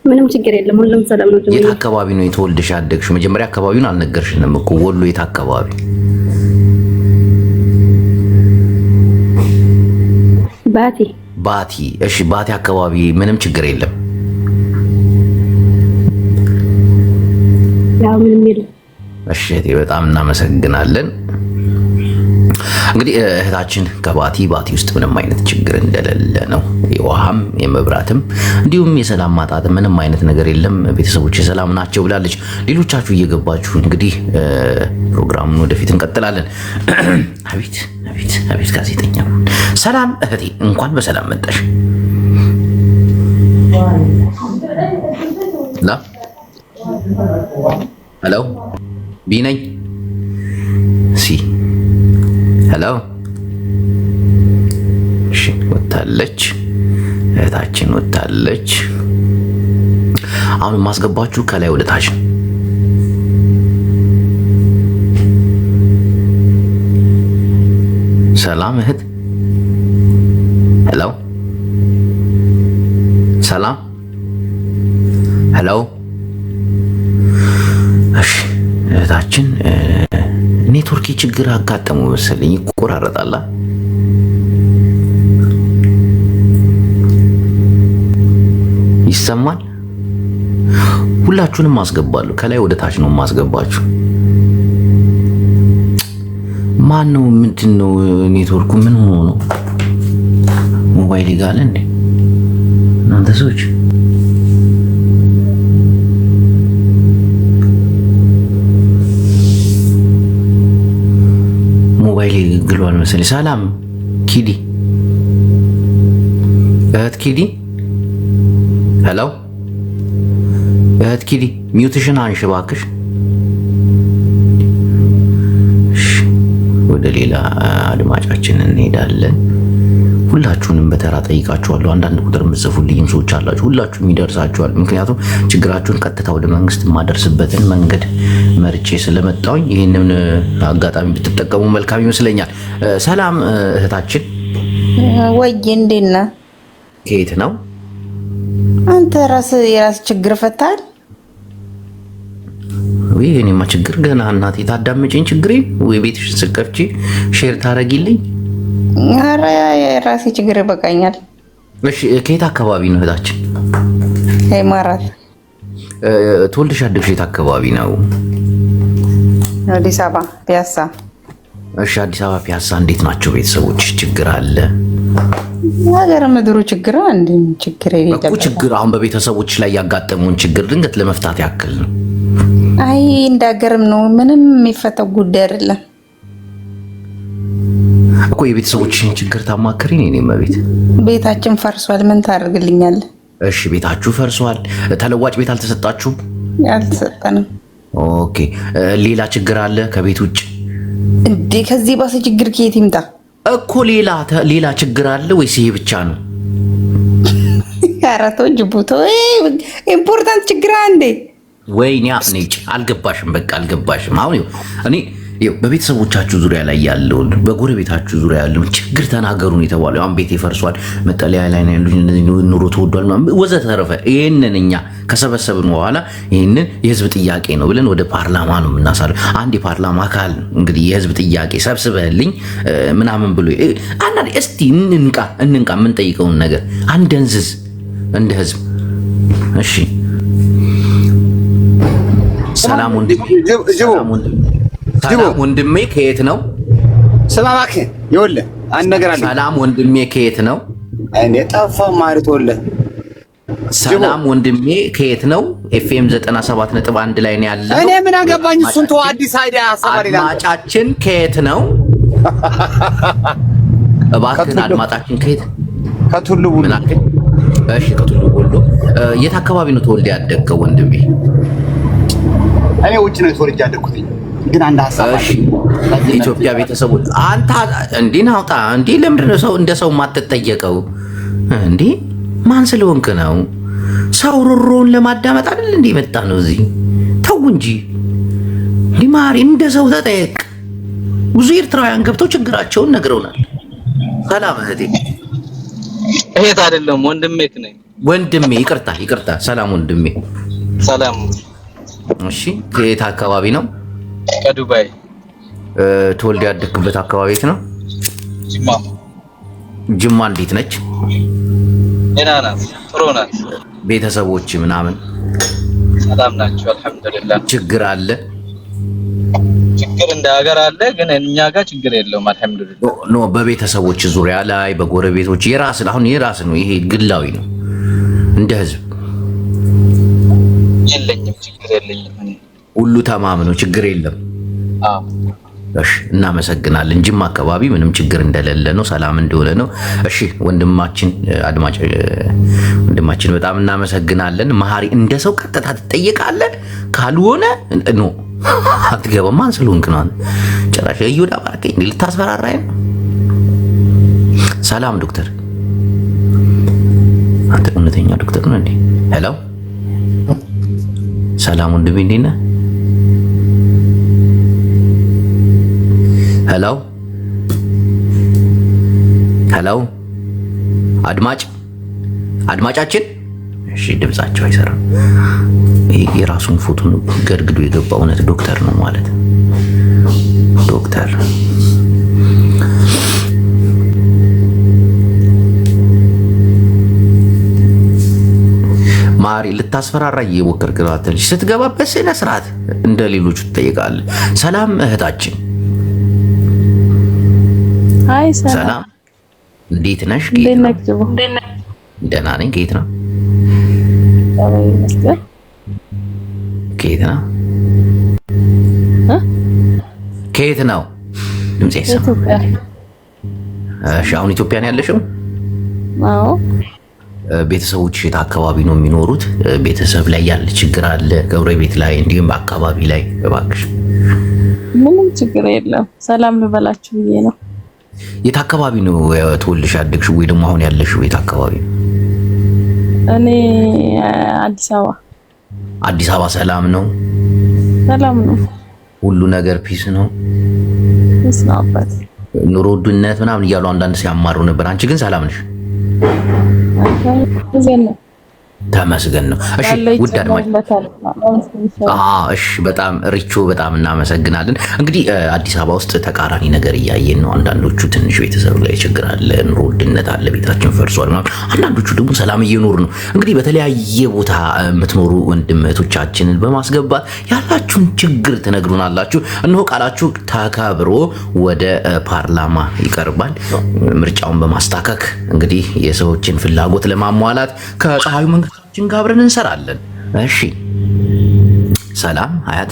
ምንም ችግር የለም፣ ሁሉም ሰላም ነው። የት አካባቢ ነው የተወልደሽ ያደግሽው? መጀመሪያ አካባቢውን አልነገርሽንም እኮ። ወሎ የት አካባቢ? ባቲ። ባቲ። እሺ ባቲ አካባቢ ምንም ችግር የለም። ያው ምንም የለም። እሺ እህቴ በጣም እናመሰግናለን። እንግዲህ እህታችን ከባቲ ውስጥ ምንም አይነት ችግር እንደሌለ ነው። የውሃም የመብራትም እንዲሁም የሰላም ማጣት ምንም አይነት ነገር የለም፣ ቤተሰቦች የሰላም ናቸው ብላለች። ሌሎቻችሁ እየገባችሁ እንግዲህ ፕሮግራሙን ወደፊት እንቀጥላለን። አቤት አቤት አቤት ጋዜጠኛ ሰላም እህቴ፣ እንኳን በሰላም መጣሽ። ሄሎ ቢነኝ ሲ ሄሎ። እሺ ወጣለች እህታችን ወጣለች። አሁን ማስገባችሁ ከላይ ወደ ታች። ሰላም እህት ሄሎ። ሰላም ሄሎ። እሺ እህታችን ኔትወርክ ችግር አጋጠሙ መሰለኝ፣ ይቆራረጣል። ይሰማል? ሁላችሁንም ማስገባለሁ። ከላይ ወደ ታች ነው ማስገባችሁ። ማን ነው? ምንድን ነው ኔትወርኩ? ምን ሆኖ ነው? ሞባይል ይጋለ እንዴ እናንተ ሰዎች? ሞባይል ግሏል መሰለኝ። ሰላም ኪዲ፣ እህት ኪዲ። ሄሎ እህት ኪዲ፣ ሚውትሽን አንሺ እባክሽ። ወደ ሌላ አድማጫችን እንሄዳለን። ሁላችሁንም በተራ ጠይቃችኋለሁ። አንዳንድ ቁጥር የምትጽፉልኝም ሰዎች አላችሁ። ሁላችሁም ይደርሳችኋል። ምክንያቱም ችግራችሁን ቀጥታ ወደ መንግስት የማደርስበትን መንገድ መርጬ ስለመጣሁኝ ይህንን አጋጣሚ ብትጠቀሙ መልካም ይመስለኛል። ሰላም እህታችን። ወይ እንዴት ነህ? ከየት ነው? አንተ የራስ ችግር ፈታል ወይ? እኔማ ችግር ገና እናቴ ታዳመጪኝ ችግሬ ወይ ቤትሽን ስከፍቺ ሼር ታረጊልኝ። ኧረ የራሴ ችግር ይበቃኛል። እሺ ከየት አካባቢ ነው እህታችን? ማራት። ተወልደሽ ያደግሽ የት አካባቢ ነው? አዲስ አበባ ፒያሳ። እሺ አዲስ አበባ ፒያሳ። እንዴት ናቸው ቤተሰቦች? ችግር አለ? ሀገር ምድሩ ችግር አንድ ችግር እኮ ችግር አሁን በቤተሰቦች ላይ ያጋጠመውን ችግር ድንገት ለመፍታት ያክል ነው። አይ እንዳገርም ነው ምንም የሚፈታው ጉዳይ አይደለም እኮ የቤተሰቦችን ችግር ታማክሪ ነኝ መቤት ቤታችን ፈርሷል ምን ታደርግልኛለህ እሺ ቤታችሁ ፈርሷል ተለዋጭ ቤት አልተሰጣችሁም አልተሰጠንም ኦኬ ሌላ ችግር አለ ከቤት ውጭ እንዴ ከዚህ ባሰ ችግር ከየት ይምጣ እኮ ሌላ ችግር አለ ወይስ ይሄ ብቻ ነው አራቶ ጅቡቶ ኢምፖርታንት ችግር አንዴ ወይኔ አፍኔጭ አልገባሽም በቃ አልገባሽም አሁን እኔ በቤተሰቦቻችሁ ዙሪያ ላይ ያለውን በጎረቤታችሁ ዙሪያ ያለውን ችግር ተናገሩን የተባለው አሁን ቤት ይፈርሷል መጠለያ ላይ ነው ያሉት ኑሮ ተወዷል ወዘተረፈ ይሄንን እኛ ከሰበሰብን በኋላ ይሄንን የህዝብ ጥያቄ ነው ብለን ወደ ፓርላማ ነው የምናሳልፈው አንድ የፓርላማ አካል እንግዲህ የህዝብ ጥያቄ ሰብስበልኝ ምናምን ብሎ አንዳንዴ እስቲ እንንቃ ምን ጠይቀውን ነገር አንደንዝዝ እንደ ህዝብ እሺ ሰላም ወንድሜ ከየት ነው ስማ እባክህ ይኸውልህ አንድ ነገር አለ ሰላም ወንድሜ ከየት ነው እኔ ጠፋው ማለት ይኸውልህ ሰላም ወንድሜ ከየት ነው ኤፍኤም 97.1 ላይ ነው ያለው እኔ ምን አገባኝ እሱን ተው አዲስ አይዲያ አሰማሪ ላይ አድማጫችን ከየት ነው እባክህ አድማጫችን ከየት ከቱሉ ወሎ እሺ ከቱሉ ወሎ የት አካባቢ ነው ተወልደ ያደግከው ወንድሜ እኔ ውጭ ነው ተወልጄ ያደግኩት ግን አንድ ሐሳብ እሺ ኢትዮጵያ ቤተሰቦች አንተ እንዴ ናውጣ እንዴ ለምንድን ነው ሰው እንደ ሰው ማትጠየቀው እንዴ ማን ስለሆንክ ነው ሰው ሮሮን ለማዳመጥ አይደል እንዴ መጣ ነው እዚህ ተው እንጂ ሊማሪ እንደ ሰው ተጠየቅ ብዙ ኤርትራውያን ገብተው ችግራቸውን ነግረውናል ሰላም እህት አይደለም ወንድሜ ይቅርታ ሰላም ወንድሜ ሰላም እሺ ከየት አካባቢ ነው ከዱባይ ተወልደ ያደግክበት አካባቢ የት ነው ጅማ እንዴት ነች ደህና ናት ጥሩ ናት ቤተሰቦች ምናምን ሰላም ናቸው አልহামዱሊላህ ችግር አለ ችግር እንደ ሀገር አለ ግን እኛ ጋር ችግር የለውም አልহামዱሊላህ ኖ በቤተሰቦች ዙሪያ ላይ በጎረቤቶች የራስ ነው ይሄ ግላዊ ነው እንደ ህዝብ የለኝም ችግር የለኝም ሁሉ ተማም ነው ችግር የለም እሺ እናመሰግናለን ጅማ አካባቢ ምንም ችግር እንደሌለ ነው ሰላም እንደሆነ ነው እሺ ወንድማችን በጣም እናመሰግናለን መሐሪ እንደሰው ቀጥታ ትጠይቃለህ ካልሆነ ኖ አትገባም ማን ስለሆንክ ነው ጭራሽ ይሁዳ ባርከኝ ልታስፈራራኝ ሰላም ዶክተር አንተ እውነተኛ ዶክተር ነው እንዴ ሄሎ ሰላም ወንድሜ እንዴት ነህ ሄሎ አድማጫችን እሺ ድምጻቸው አይሰራም የራሱን ፎቶ ገድግዶ የገባ እውነት ዶክተር ነው ማለት ዶክተር ማሪ ልታስፈራራ እየሞከርክ ነው አትልሽ ስትገባ በስነ ስርዓት እንደ ሌሎቹ ትጠይቃለህ ሰላም እህታችን አይ ሰላም እንዴት ነሽ ደህና ነኝ ከየት ነው ከየት ነው ድምጼ ይሰማል እሺ አሁን ኢትዮጵያ ነው ያለሽው አዎ ቤተሰቦች የት አካባቢ ነው የሚኖሩት ቤተሰብ ላይ ያለ ችግር አለ ጎረቤት ላይ እንዲሁም በአካባቢ ላይ እባክሽ ምንም ችግር የለም ሰላም ልበላችሁ ብዬ ነው የት አካባቢ ነው ተወልደሽ ያደግሽው ወይ ደግሞ አሁን ያለሽው የት አካባቢ ነው እኔ አዲስ አበባ ሰላም ነው ሁሉ ነገር ፒስ ነው ስናበት ኑሮ ውድነት ምናምን እያሉ አንዳንድ ሲያማሩ ነበር አንቺ ግን ሰላም ነሽ ተመስገን ነው እሺ ውድ አድማጭ እሺ በጣም ሪቾ በጣም እናመሰግናለን እንግዲህ አዲስ አበባ ውስጥ ተቃራኒ ነገር እያየን ነው አንዳንዶቹ ትንሽ ቤተሰብ ላይ ችግር አለ ኑሮ ውድነት አለ ቤታችን ፈርሷል አንዳንዶቹ ደግሞ ሰላም እየኖሩ ነው እንግዲህ በተለያየ ቦታ የምትኖሩ ወንድሞቻችንን በማስገባት ያላችሁን ችግር ትነግሩናላችሁ እነሆ ቃላችሁ ተከብሮ ወደ ፓርላማ ይቀርባል ምርጫውን በማስተካከክ እንግዲህ የሰዎችን ፍላጎት ለማሟላት ከፀሐዩ መንገዳችን ጋር አብረን እንሰራለን እሺ ሰላም ሀያት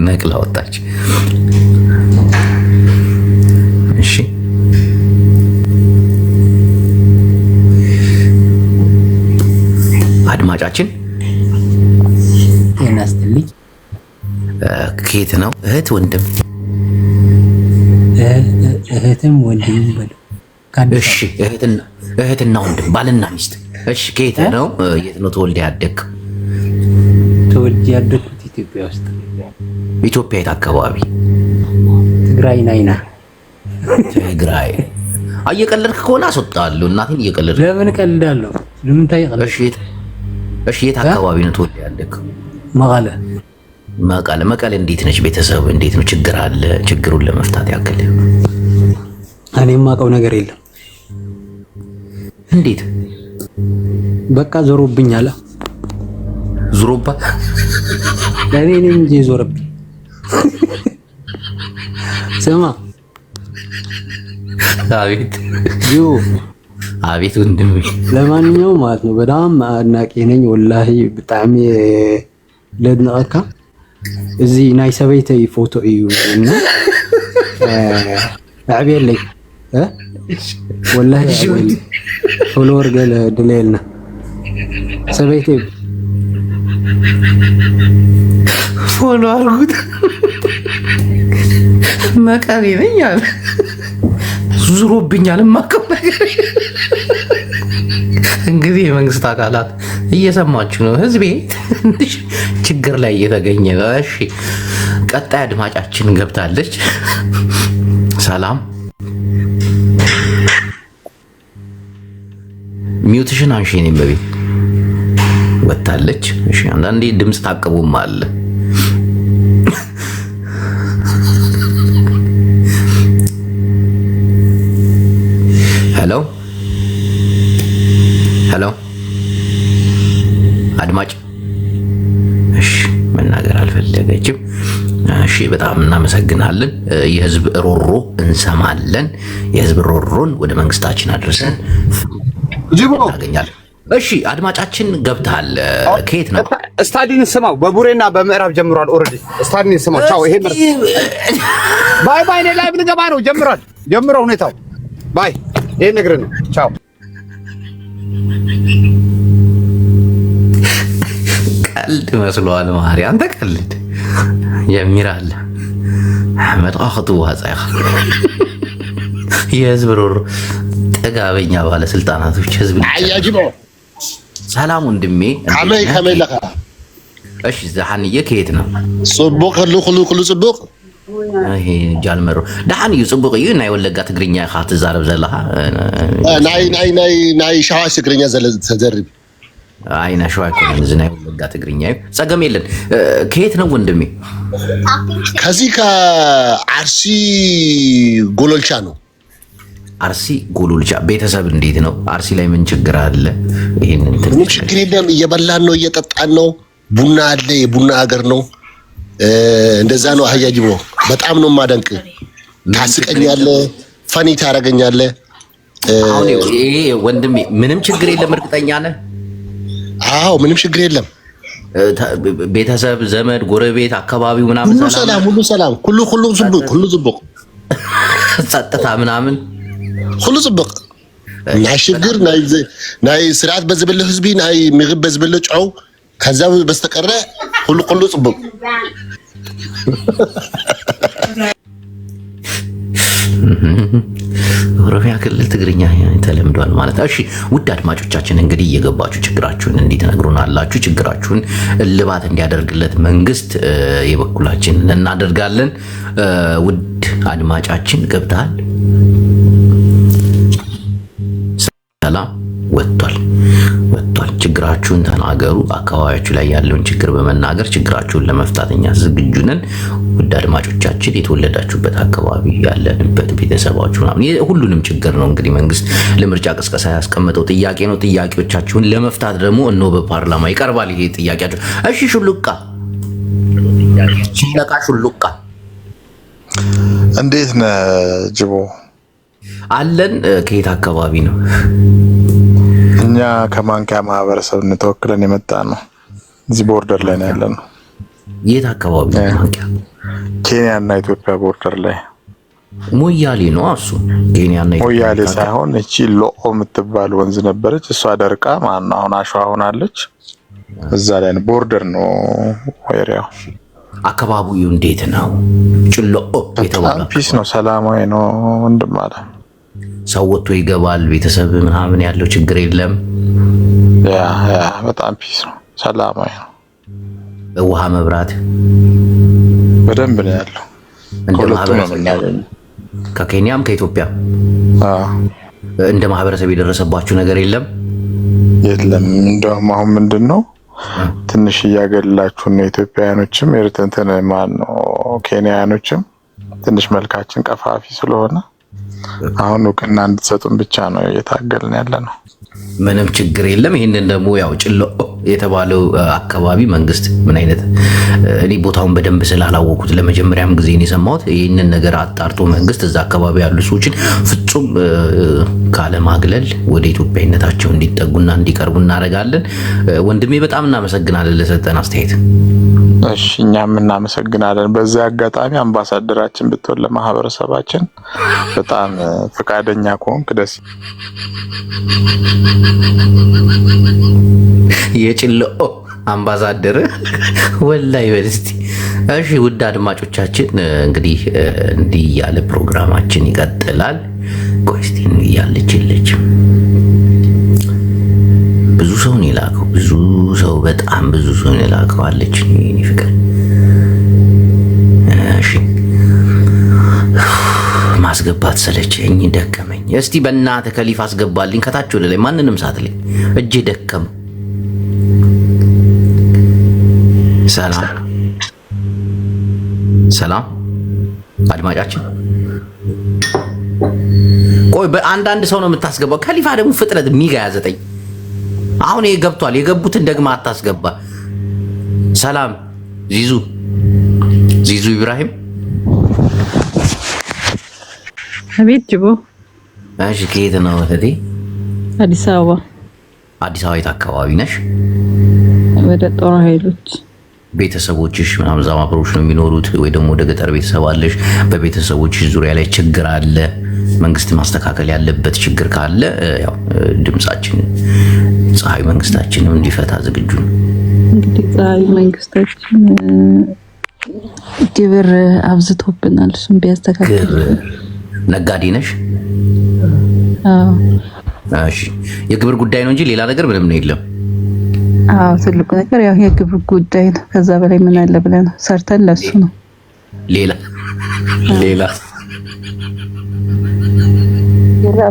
ነቅላ ወጣች። እሺ አድማጫችን እናስተልኝ ከየት ነው? እህት ወንድም? እህትም ወንድም በሉ። እሺ እህትና ወንድም ባልና ሚስት። እሺ ከየት ነው? የት ነው ተወልደ ያደግ? ተወልደ ያደግኩት ኢትዮጵያ ውስጥ። ኢትዮጵያ የት አካባቢ? ትግራይ ናይና። ትግራይ እየቀለድክ ከሆነ አስወጣለሁ። እናቴን እየቀለድክ። ለምን ቀልዳለሁ? ለምን ታይቀል? እሺ የት አካባቢ ነው ተወልደ ያደግ? መቀለ። መቀለ እንዴት ነች? ቤተሰብ እንዴት ነው? ችግር አለ? ችግሩን ለመፍታት ያክል እኔ የማውቀው ነገር የለም። እንዴት? በቃ ዞሮብኛል። ዞሮባ ለኔ እንጂ ዞረብኝ። ስማ አቤት ወንድሜ። ለማንኛውም ማለት ነው በጣም አድናቂ ነኝ ወላሂ። በጣም ለድንቀካ እዚ ናይ ሰበይተይ ፎቶ እዩ እና አዕብየለይ ወላሂ ፎሎወር ገለ ድለየልና ሰበይተይ ፎሎ አድርጉት። መቀሌ ነኝ አለ ዙሮብኛል። የማውቀው ነገር እንግዲህ የመንግስት አካላት እየሰማችሁ ነው። ህዝቤ ችግር ላይ እየተገኘ ነው። እሺ ቀጣይ አድማጫችን ገብታለች። ሰላም ሚውትሽን አንሺ። እኔም በቤት ወጣለች። እሺ አንዳንዴ ድምፅ ታቅቡም አለ። ሄሎ አድማጭ። እሺ መናገር አልፈለገችም። እሺ በጣም እናመሰግናለን። የህዝብ ሮሮ እንሰማለን። የህዝብ ሮሮን ወደ መንግስታችን አድርሰን እናገኛለን። እሺ አድማጫችን ገብተሃል። ከየት ነው? ስታዲን ስማው፣ በቡሬና በምዕራብ ጀምሯል። ኦልሬዲ ስታዲን ስማው። ቻው። ይሄ ባይ ባይ። እኔ ላይ ልገባ ነው። ጀምሯል ሁኔታው። ባይ። ይሄ ነገር ነው። ቻው። ቀልድ መስሏል። ማሪ አንተ ቀልድ የሚራል መጣኸቱ ዋጻያ የህዝብ ሮሮ ጥጋበኛ ባለስልጣናቶች ህዝብ አያጅቦ ሰላም ወንድሜ ከመይ ለካ። እሺ ዘሐንዬ ከየት ነው? ጽቡቅ ሁሉ ጽቡቅ። ይሄ ጃልመሮ ደሓንዩ ጽቡቅ እዩ። ናይ ወለጋ ትግርኛ ኢኻ ትዛረብ ዘለኻ? ናይ ሸዋ ትግርኛ ተዘርብ። አይ ናይ ሸዋ ኣይኮነን፣ እዚ ናይ ወለጋ ትግርኛ እዩ። ፀገም የለን። ከየት ነው ወንድሜ? ከዚህ ከአርሲ ጎሎልቻ ነው። አርሲ ጎሎልቻ። ቤተሰብ እንዴት ነው? አርሲ ላይ ምን ችግር አለ? ይሄንን ምንም ችግር የለም። እየበላን ነው፣ እየጠጣን ነው። ቡና አለ፣ የቡና ሀገር ነው። እንደዛ ነው። አህያጅቦ በጣም ነው ማደንቅ። ታስቀኛለህ፣ ፈኒ ታረገኛለህ። አሁን ይሄ ወንድሜ ምንም ችግር የለም። እርግጠኛ ነህ? አዎ ምንም ችግር የለም። ቤተሰብ፣ ዘመድ፣ ጎረቤት፣ አካባቢው ምናምን ሁሉ ሰላም፣ ሁሉ ጽቡቅ፣ ጸጥታ ምናምን ሁሉ ጽቡቅ። ናይ ሽግር ናይ ስርዓት በዝብለ ህዝቢ ናይ ምግብ በዝብለ ጨው ከዛ በስተቀረ ሁሉ ጽቡቅ። ኦሮሚያ ክልል ትግርኛ ተለምዷል ማለት ነው። እሺ ውድ አድማጮቻችን እንግዲህ እየገባችሁ ችግራችሁን እንዲትነግሩናላችሁ፣ ችግራችሁን እልባት እንዲያደርግለት መንግስት የበኩላችንን እናደርጋለን። ውድ አድማጫችን ገብተሃል? ሰላም ወጥቷል። ችግራችሁን ተናገሩ። አካባቢያችሁ ላይ ያለውን ችግር በመናገር ችግራችሁን ለመፍታት እኛ ዝግጁ ነን። ውድ አድማጮቻችን የተወለዳችሁበት አካባቢ ያለንበት ቤተሰባችሁ ሁሉንም ችግር ነው እንግዲህ መንግስት ለምርጫ ቅስቀሳ ያስቀመጠው ጥያቄ ነው። ጥያቄዎቻችሁን ለመፍታት ደግሞ እነሆ በፓርላማ ይቀርባል ይሄ ጥያቄያችሁ። እሺ ሹሉቃ እንዴት ነህ ጅቦ? አለን። ከየት አካባቢ ነው? እኛ እኛ ከማንኪያ ማህበረሰብ ተወክለን የመጣ ነው። እዚህ ቦርደር ላይ ነው ያለነው። የት አካባቢ? ማንኪያ ኬንያ እና ኢትዮጵያ ቦርደር ላይ ሞያሌ ነው እሱ። ኬንያ እና ኢትዮጵያ ሞያሌ ሳይሆን እቺ ሎኦ የምትባል ወንዝ ነበረች። እሷ ደርቃ ማነው አሁን አሸዋ ሆናለች። እዛ ላይ ነው ቦርደር ነው ኤሪያው። አካባቢው እንዴት ነው? ጭሎኦ የተባለው ፒስ ነው፣ ሰላማዊ ነው ወንድም አለ። ሰው ወጥቶ ይገባል፣ ቤተሰብ ምናምን ያለው ችግር የለም። ያ በጣም ፒስ ነው፣ ሰላማዊ ነው። ውሃ መብራት በደንብ ነው ያለው። እንደ ማህበረሰብ ከኬንያም ከኢትዮጵያ እንደ ማህበረሰብ የደረሰባችሁ ነገር የለም? የለም። እንደውም አሁን ምንድነው ትንሽ እያገላችሁ ነው ኢትዮጵያውያኖችም ኤርትራን ማነው ኬንያውያኖችም ትንሽ መልካችን ቀፋፊ ስለሆነ አሁን እውቅና እንድትሰጡን ብቻ ነው እየታገልን ያለ ነው። ምንም ችግር የለም። ይሄንን ደግሞ ያው ጭሎኦ የተባለው አካባቢ መንግስት ምን አይነት እኔ ቦታውን በደንብ ስላላወቁት ለመጀመሪያም ጊዜ ነው የሰማሁት። ይሄንን ነገር አጣርቶ መንግስት እዛ አካባቢ ያሉ ሰዎችን ፍጹም ካለማግለል ወደ ኢትዮጵያዊነታቸው እንዲጠጉና እንዲቀርቡ እናደርጋለን። ወንድሜ በጣም እናመሰግናለን ለሰጠን አስተያየት። እሺ እኛም እናመሰግናለን። በዚህ አጋጣሚ አምባሳደራችን ብትሆን ለማህበረሰባችን በጣም ፈቃደኛ ከሆንክ ደስ የጭሎኦ አምባሳደር ወላይ በልስቲ። እሺ ውድ አድማጮቻችን እንግዲህ እንዲህ ያለ ፕሮግራማችን ይቀጥላል። ቆስቲ ያለችልች ብዙ ሰው ነው የላከው፣ ብዙ ሰው በጣም ብዙ ሰው ነው የላከው አለች። እኔ ፍቅር እሺ ማስገባት ሰለቸኝ፣ ደከመኝ። እስቲ በእናትህ ከሊፍ አስገባልኝ ከታች ወደ ላይ ማንንም ሳትለኝ እጄ ደከም። ሰላም ሰላም አድማጫችን። ቆይ በአንዳንድ ሰው ነው የምታስገባው። ከሊፋ ደግሞ ፍጥነት ሚጋ ያዘጠኝ። አሁን ይሄ ገብቷል። የገቡትን ደግማ አታስገባ። ሰላም ዚዙ ኢብራሂም። አቤት ጅቦ። እሺ ከየት ነው እህቴ? አዲስ አበባ። አዲስ አበባ የት አካባቢ ነሽ? ወደ ጦር ኃይሎች። ቤተሰቦችሽ ምናምን እዛ አብረውሽ ነው የሚኖሩት ወይ ደግሞ ወደ ገጠር ቤተሰብ አለሽ? በቤተሰቦችሽ ዙሪያ ላይ ችግር አለ? መንግስት ማስተካከል ያለበት ችግር ካለ ያው ድምጻችን ፀሐይ መንግስታችንም እንዲፈታ ዝግጁ ነው። እንግዲህ ፀሐይ መንግስታችን ግብር አብዝቶብናል፣ እሱን ቢያስተካክል። ነጋዴ ነሽ? አዎ። እሺ የግብር ጉዳይ ነው እንጂ ሌላ ነገር ምንም ነው የለም። አዎ ትልቁ ነገር ያው የግብር ጉዳይ ነው። ከዛ በላይ ምን አለ ብለን ሰርተን ለሱ ነው። ሌላ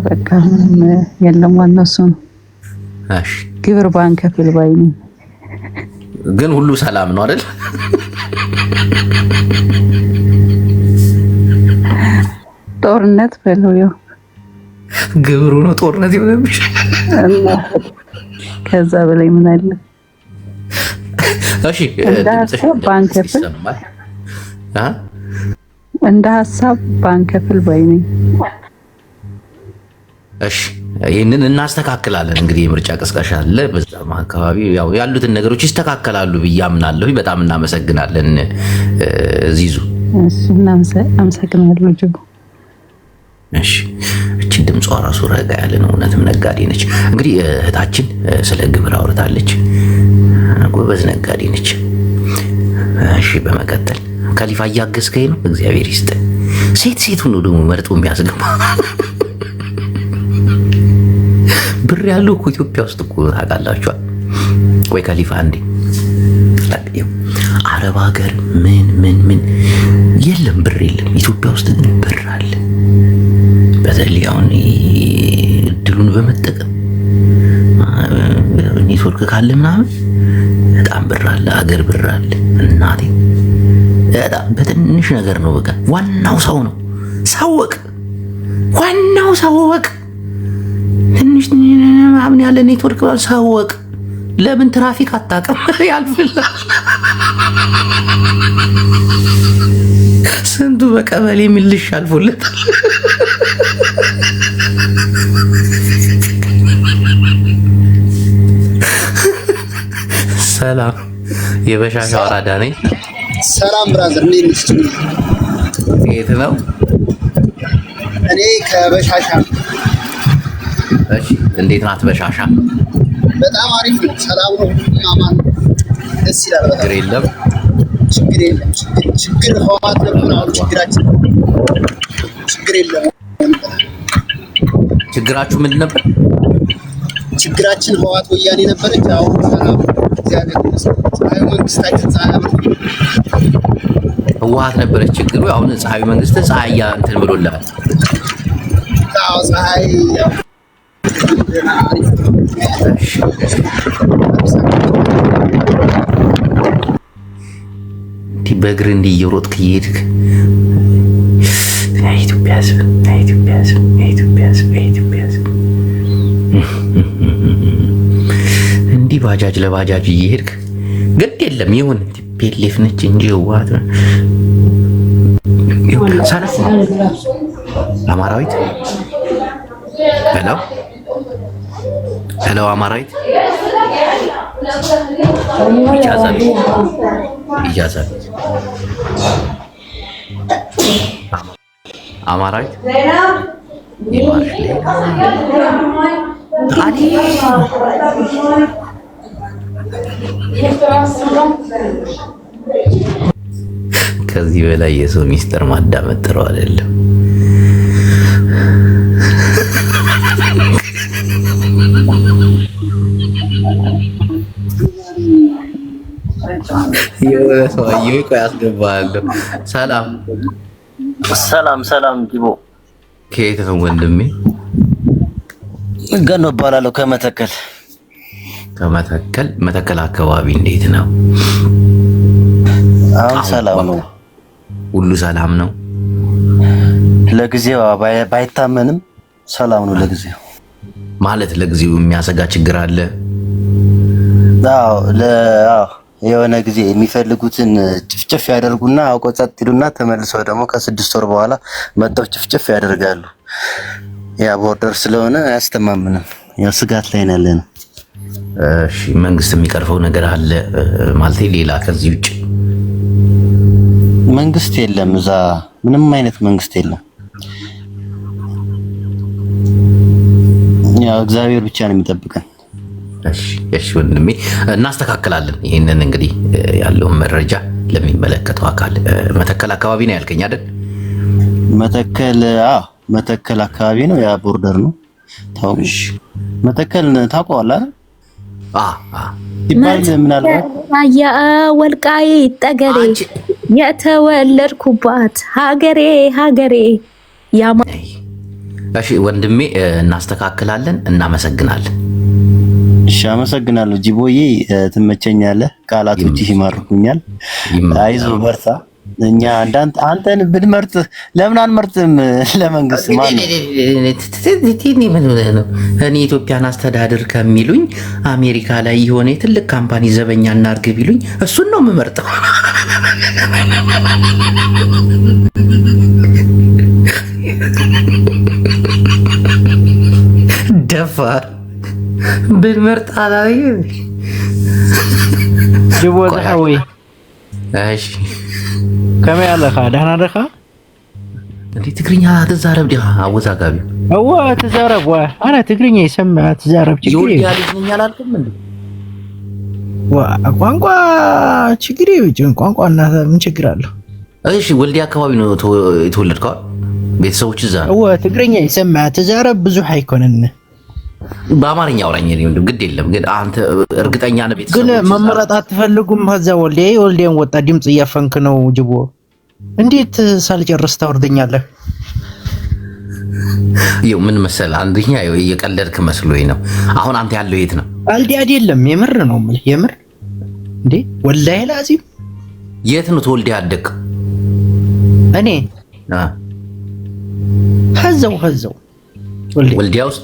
በቃ ምንም የለም። ዋናው እሱ ነው። እሺ ግብር ባንከፍል ባይ ነኝ። ግን ሁሉ ሰላም ነው አይደል? ጦርነት በለው ያው ግብሩ ነው ጦርነት ይሆነብሽ። ከዛ በላይ ምን አለ? እሺ እንደ ሀሳብ ባንከፍል ባይ ነኝ። እሺ ይህንን እናስተካክላለን። እንግዲህ የምርጫ ቅስቀሳ አለ፣ በዛም አካባቢ ያው ያሉትን ነገሮች ይስተካከላሉ ብዬ አምናለሁ። በጣም እናመሰግናለን ዚዙ። እሺ እናመሰግናለሁ ጅቦ። እሺ እቺ ድምጿ ራሱ ረጋ ያለ ነው። እውነትም ነጋዴ ነች። እንግዲህ እህታችን ስለ ግብር አውርታለች። ጎበዝ ነጋዴ ነች። እሺ በመቀጠል ከሊፋ እያገዝከኝ ነው። እግዚአብሔር ይስጥ። ሴቱን ነው ደግሞ መርጦ የሚያስገባ ብር ያለው እኮ ኢትዮጵያ ውስጥ እኮ ታውቃላችኋል። ወይ ከሊፋ እንዴ አረብ ሀገር ምን የለም ብር የለም። ኢትዮጵያ ውስጥ ግን ብር አለ። በተለይ አሁን እድሉን በመጠቀም ኔትወርክ ካለ ምናምን በጣም ብር አለ፣ አገር ብር አለ። እናቴ በጣም በትንሽ ነገር ነው። በቃ ዋናው ሰው ነው። ዋናው ሰወቅ ትንሽ ምናምን ያለ ኔትወርክ ሰወቅ። ለምን ትራፊክ አታውቅም? ያልፍልህ ስንቱ በቀበሌ የሚልሽ አልፎለታል። ሰላም የበሻሻው አራዳ ነኝ። ሰላም ብራዘር፣ እኔ ልስጥ የት ነው? እኔ ከበሻሻ። እሺ እንዴት ናት በሻሻ? በጣም አሪፍ ነው። ሰላም ነው። አማን ደስ ይላል። በጣም ችግር የለም። ችግር ህዋት ነበር። አሁን ችግራችን ችግር የለም። ችግራችሁ ምንድን ነበር? ችግራችን ህዋት ወያኔ ነበረች። አሁን ሰላም እግዚአብሔር ይመስገን። መንግስታችን ህወሓት ነበረች ችግሩ። አሁን ፀሐዩ መንግስት ፀሐይ እንትን ብሎላል። አዎ ፀሐይ እንዲህ በእግር እንዲህ እየሮጥክ እየሄድክ የኢትዮጵያ ህዝብ እንዲህ ባጃጅ ለባጃጅ እየሄድክ ግድ የለም ይሁን ፔሌፍ ነች እንጂ ህወሓት አማራዊት ሄሎ አማራዊት ይጃዛል አማራዊት ከዚህ በላይ የሰው ሚስጥር ማዳመጥ ጥሩ አይደለም። ሰውዬው እኮ ያስገባለሁ። ሰላም ዲቦ ከየት ነው ወንድሜ? ገኖ እባላለሁ ከመተከል። መተከል አካባቢ እንዴት ነው? አሁን ሰላም ነው፣ ሁሉ ሰላም ነው። ለጊዜው ባይታመንም ሰላም ነው ለጊዜው። ማለት ለጊዜው የሚያሰጋ ችግር አለ? አዎ የሆነ ጊዜ የሚፈልጉትን ጭፍጭፍ ያደርጉና አውቀው ጸጥ ይሉና ተመልሰው ደግሞ ከ6 ወር በኋላ መጣው ጭፍጭፍ ያደርጋሉ። ያ ቦርደር ስለሆነ አያስተማምንም። ያው ስጋት ላይ ነው ያለነው። እሺ መንግስት የሚቀርፈው ነገር አለ ማለት ሌላ ከዚህ ውጭ? መንግስት የለም፣ እዛ ምንም አይነት መንግስት የለም። ያው እግዚአብሔር ብቻ ነው የሚጠብቀን። እሺ ወንድሜ እናስተካክላለን። ይሄንን እንግዲህ ያለውን መረጃ ለሚመለከተው አካል መተከል አካባቢ ነው ያልከኝ አይደል? መተከል አካባቢ ነው፣ ያ ቦርደር ነው። ታውቁሽ መተከል ታውቀዋለህ አይደል? ምናልባት ወልቃይት ጠገዴ የተወለድኩባት ሀገሬ ያማ። እሺ ወንድሜ እናስተካክላለን። እናመሰግናለን። እሺ አመሰግናለሁ ጂቦዬ፣ ትመቸኛለህ። ቃላቶች ይማርኩኛል። አይዞህ በርታ። እኛ አንተን ብንመርጥ ለምን አንመርጥም? ለመንግስት ማለት ነው። እኔ ኢትዮጵያን አስተዳድር ከሚሉኝ አሜሪካ ላይ የሆነ ትልቅ ካምፓኒ ዘበኛ እናርግ ቢሉኝ እሱን ነው የምመርጠው። ደፋር ብንመርጥ አላየ ጅቦ ዘሐዊ እሺ ከመይ ኣለኻ? ደህና ደኻ? እንዴ ትግርኛ ትዛረብ ዲኻ? አወዛጋቢ እዋ ትዛረብ። አነ ትግርኛ ይሰምዕ ትዛረብ። ችግር ይልኝ አላልኩም እንዴ? ቋንቋ ችግር ይውጭን ቋንቋ እና ምን ችግር አለው? እሺ ወልዲያ አካባቢ ነው የተወለድከው? ቤተሰቦች እዛ ነው? እዋ ትግርኛ ይሰምዕ ትዛረብ። ብዙ አይኮንን በአማርኛ አውራኝ ነው ግድ የለም። ግን አንተ እርግጠኛ ነህ ቤተሰቦች ግን መመረጥ አትፈልጉም? ከዛ ወልዴን ወጣ ድምጽ እያፈንክ ነው ጅቦ። እንዴት ሳልጨርስ ታወርደኛለህ? ይኸው ምን መሰለህ፣ አንደኛ እየቀለድክ መስሎኝ ነው። አሁን አንተ ያለው የት ነው? አልዲ አይደለም፣ የምር ነው የምልህ። የምር እንዴ ወላሂ ላዚም። የት ነው ተወልደ ያደግ? እኔ ከዛው ወልዲያ ውስጥ።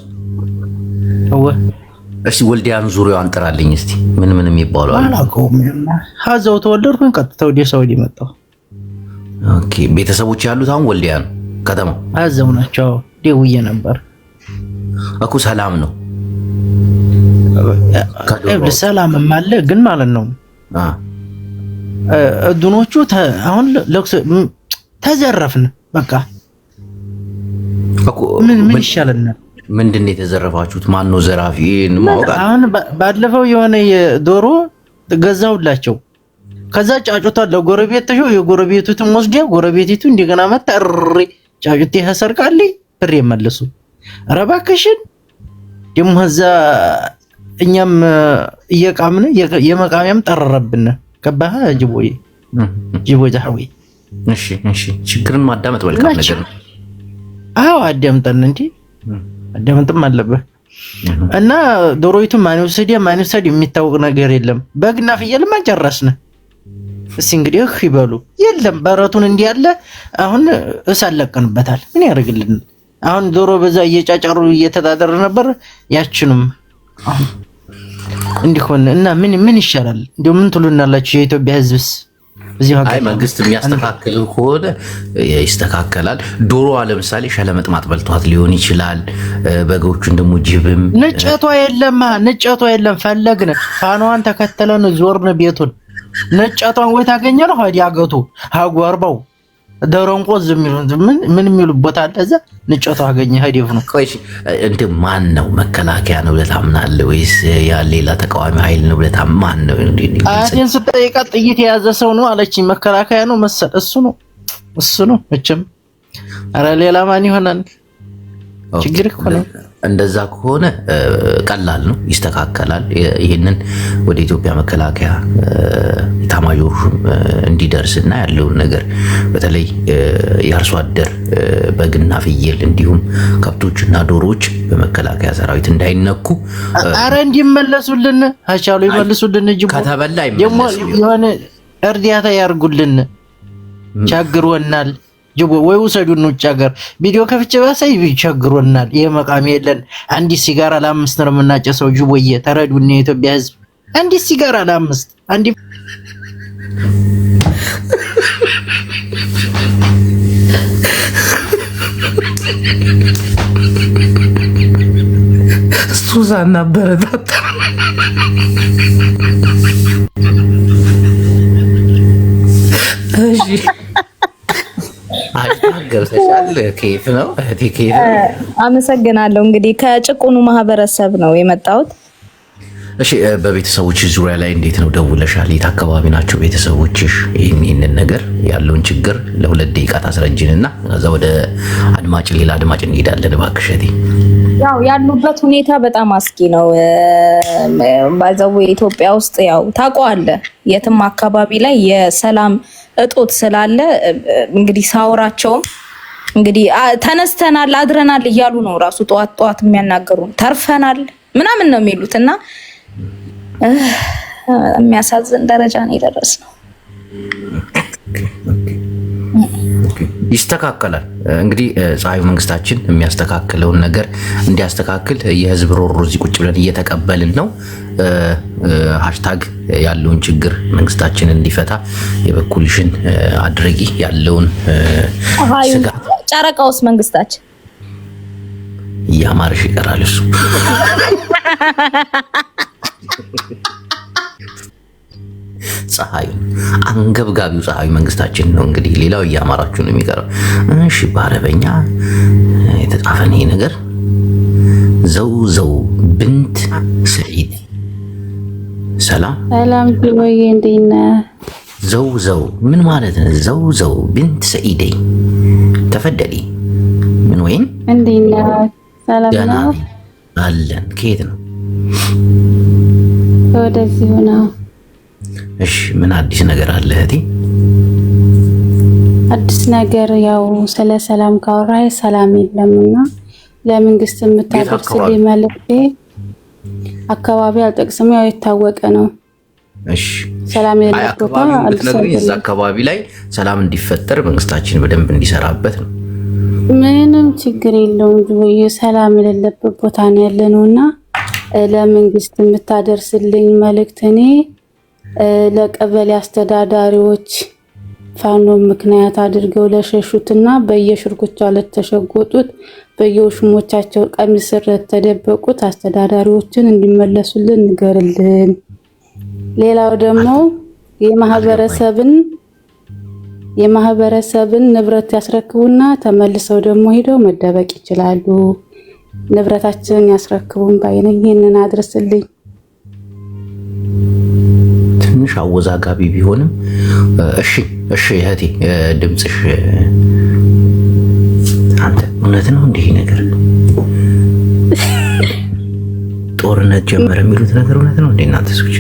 እሺ ወልዲያን ዙሪያዋን ጥራልኝ እስቲ። ምን የሚባለው አለ? አላውቀውም። ከዛው ተወለድኩኝ፣ ቀጥታ ወደ ሳውዲ መጣሁ። ኦኬ ቤተሰቦች ያሉት አሁን ወልዲያ ነው ከተማው? አዘው ናቸው። ደውዬ ነበር እኮ። ሰላም ነው? ሰላምም አለ ግን ማለት ነው እዱኖቹ አሁን ለክስ ተዘረፍን። በቃ ምን ይሻለናል? ምንድን ነው የተዘረፋችሁት? ማን ነው ዘራፊ? አሁን ባለፈው የሆነ የዶሮ ገዛውላቸው። ከዛ ጫጩቷ ለጎረቤት ተሾ የጎረቤቱን ወስደ ጎረቤቲቱ እንደገና መጣ ጫጩቴ ተሰርቃለች ብር የመለሱ። ኧረ እባክሽን ደግሞ እዛ እኛም እየቃምን የመቃሚያም ጠረረብን። ገባህ ጅቦ ዛህዊ። እሺ ችግርን ማዳመጥ መልካም ነገር ነው። አዎ አዳምጠን እንጂ አዳምጥም አለብህ። እና ዶሮይቱ ማን ወሰደ የሚታወቅ ነገር የለም። በግና ፍየልማ ጨረስን። እስኪ እንግዲህ ይበሉ የለም በረቱን እንዲህ ያለ አሁን እሳለቀንበታል። ምን ያደርግልን? አሁን ዶሮ በዛ እየጫጫሩ እየተዳደረ ነበር። ያችንም አሁን እንዲሆን እና ምን ይሻላል? እንደው ምን ትሉናላችሁ የኢትዮጵያ ሕዝብስ? አይ መንግስት የሚያስተካክል ከሆነ ይስተካከላል። ዶሮዋ ለምሳሌ ሸለመጥማጥ በልቷት ሊሆን ይችላል። በጎቹን ደግሞ ጅብም ንጨቷ የለም ፈለግን ፋኗን ተከተለን ዞርን ቤቱን ነጫቷን ወይ ታገኘነው ሀዲያገቱ ሀጓርባው ደረንቆ ምን የሚሉበት አለ እዛ ነጫቷ አገኘ ሀዲፍ ነው። ቆይ እንደ ማን ነው? መከላከያ ነው ብለህ ታምናለህ ወይስ ያ ሌላ ተቃዋሚ ኃይል ነው ብለህ ታምናለህ? ማን ነው እንዴ? አዲን ስጠይቃት ጥይት የያዘ ሰው ነው አለችኝ። መከላከያ ነው መሰል እሱ ነው መቼም። ኧረ ሌላ ማን ይሆናል? ችግር እኮ ነው። እንደዛ ከሆነ ቀላል ነው፣ ይስተካከላል። ይሄንን ወደ ኢትዮጵያ መከላከያ ኤታማዦር እንዲደርስና ያለውን ነገር በተለይ የአርሶ አደር በግና ፍየል እንዲሁም ከብቶችና ዶሮዎች በመከላከያ ሰራዊት እንዳይነኩ አረ እንዲመለሱልን አቻሉ ይመልሱልን። ጅቦ ከተበላ ደግሞ የሆነ እርዳታ ያርጉልን። ቸግሮናል። ጅቦ ወይ ውሰዱን ውጭ ሀገር ቪዲዮ ከፍቼ ባሳይ ቸግሮናል። የመቃሚ የለን። አንዲት ሲጋራ ለ5 ነው የምናጨሰው። ጅቦዬ ተረዱን። የኢትዮጵያ ሕዝብ አንዲት ሲጋራ ለ5 አንዲት ሱዛና በረታታ እሺ ከየት ነው? አመሰግናለሁ። እንግዲህ ከጭቁኑ ማህበረሰብ ነው የመጣሁት። እሺ በቤተሰቦች ዙሪያ ላይ እንዴት ነው? ደውለሻል? የት አካባቢ ናቸው ቤተሰቦችሽ? ይህንን ነገር ያለውን ችግር ለ2 ደቂቃ ታስረጅንና ከዛ ወደ ሌላ አድማጭ እንሄዳለን። እባክሽ እህቴ። ያው ያሉበት ሁኔታ በጣም አስጊ ነው። ባይዘው ኢትዮጵያ ውስጥ ያው ታውቀዋለህ፣ የትም አካባቢ ላይ የሰላም እጦት ስላለ እንግዲህ ሳውራቸውም እንግዲህ ተነስተናል አድረናል እያሉ ነው ራሱ ጠዋት የሚያናገሩን። ተርፈናል ምናምን ነው የሚሉት እና የሚያሳዝን ደረጃ ነው የደረስነው። ይስተካከላል። እንግዲህ ፀሐዩ መንግስታችን የሚያስተካክለውን ነገር እንዲያስተካክል የህዝብ ሮሮ እዚህ ቁጭ ብለን እየተቀበልን ነው። ሃሽታግ ያለውን ችግር መንግስታችን እንዲፈታ የበኩልሽን አድርጊ። ያለውን ስጋት ጨረቃውስ መንግስታችን እያማረሽ ይቀራል እሱ ፀሐዩ አንገብጋቢው ፀሐዩ መንግስታችን ነው። እንግዲህ ሌላው እያማራችሁ ነው የሚቀረው። እሺ በአረበኛ የተጻፈን ይሄ ነገር ዘው ብንት ሰዒድ ሰላም ጅቦዬ እንዴት ነህ? ዘው ምን ማለት ነው? ዘው ብንት ሰዒድ ተፈደሊ ምን ወይን እንዴት ነህ? ሰላም ነው አለን። ከየት ነው? ወደዚሁ ነው። እሺ ምን አዲስ ነገር አለ እህቴ? አዲስ ነገር ያው ስለ ሰላም ካወራይ ሰላም የለምና ለመንግስት የምታደርስልኝ መልእክቴ አካባቢ አልጠቅስም፣ ያው የታወቀ ነው። እሺ ሰላም የሌለበት ቦታ አልተነግረኝ። እዛ አካባቢ ላይ ሰላም እንዲፈጠር መንግስታችን በደንብ እንዲሰራበት ነው። ምንም ችግር የለውም። ጅቦዬ ሰላም የሌለበት ቦታ ነው ያለነውና ለመንግስት የምታደርስልኝ መልእክት እኔ ለቀበሌ አስተዳዳሪዎች ፋኖ ምክንያት አድርገው ለሸሹትና በየሽርኮቻ ለተሸጎጡት በየውሽሞቻቸው ቀሚስ ስር ተደበቁት አስተዳዳሪዎችን እንዲመለሱልን ንገርልን። ሌላው ደግሞ የማህበረሰብን ንብረት ያስረክቡና ተመልሰው ደግሞ ሄደው መደበቅ ይችላሉ። ንብረታችንን ያስረክቡን ባይነኝ። ይሄንን አድርስልኝ። ትንሽ አወዛጋቢ ቢሆንም እሺ እህቴ ድምጽሽ አንተ እውነት ነው እንዲህ ነገር ጦርነት ጀመረ የሚሉት ነገር እውነት ነው እንዴ? እናንተ ሰዎች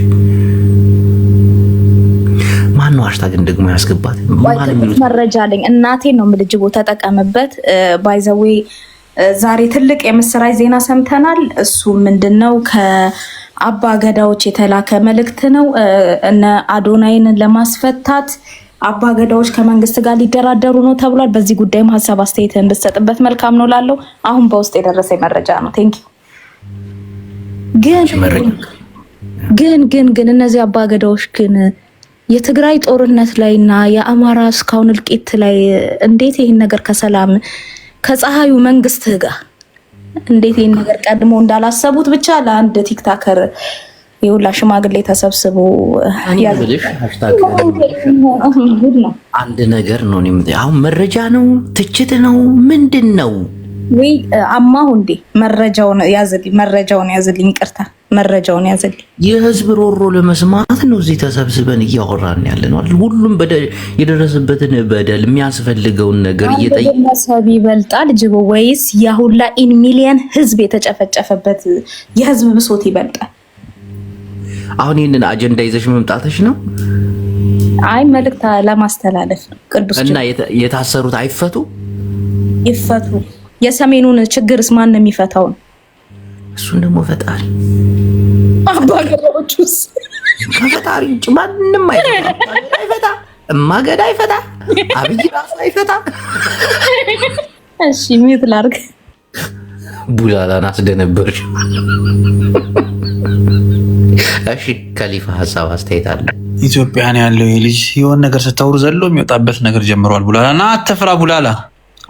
ማን ነው ሃሽታግን ደግሞ ያስገባት? ማን የሚሉት መረጃ አለኝ። እናቴን ነው የምልጅቦ ተጠቀምበት። ባይ ዘ ዌይ ዛሬ ትልቅ የምስራች ዜና ሰምተናል። እሱ ምንድነው? ከአባ ገዳዎች የተላከ መልእክት ነው። እነ አዶናይን ለማስፈታት አባ ገዳዎች ከመንግስት ጋር ሊደራደሩ ነው ተብሏል። በዚህ ጉዳይም ሀሳብ አስተያየት እንድትሰጥበት መልካም ነው ላለው አሁን በውስጥ የደረሰ መረጃ ነው። ቴንክ ዩ። ግን እነዚህ አባ ገዳዎች ግን የትግራይ ጦርነት ላይና የአማራ እስካሁን እልቂት ላይ እንዴት ይሄን ነገር ከሰላም ከፀሐዩ መንግስት ጋር እንዴት ይሄን ነገር ቀድሞ እንዳላሰቡት ብቻ ለአንድ ቲክታከር የሁላ ሽማግሌ ተሰብስቦ አንድ ነገር ነው። አሁን መረጃ ነው ትችት ነው ምንድን ነው? ወይ አማሁ እንዴ መረጃውን ያዝልኝ፣ ይቅርታ መረጃውን ያዝልኝ። የህዝብ ሮሮ ለመስማት ነው እዚህ ተሰብስበን እያወራን ያለ ነው። ሁሉም የደረሰበትን በደል የሚያስፈልገውን ነገር እየጠየቀ ይበልጣል ጅቦ ወይስ ያሁላ ኢን ሚሊየን ህዝብ የተጨፈጨፈበት የህዝብ ብሶት ይበልጣል? አሁን ይህንን አጀንዳ ይዘሽ መምጣትሽ ነው? አይ መልእክት ለማስተላለፍ ነው። ቅዱስ እና የታሰሩት አይፈቱ ይፈቱ። የሰሜኑን ችግርስ ማን ነው የሚፈታው? እሱን ደግሞ ፈጣሪ አባገዳዎቹስ ከፈጣሪ ውጭ ማንንም አይፈታ። እማገዳ አይፈታ፣ አብይ ራሱ አይፈታ። እሺ ሚት ላርግ። ቡላላን አስደነበርሽ። እሺ ከሊፋ ሀሳብ አስተያየት አለ። ኢትዮጵያን ያለው የልጅ የሆነ ነገር ስታወሩ ዘሎ የሚወጣበት ነገር ጀምሯል። ቡላላ ና አትፍራ ቡላላ።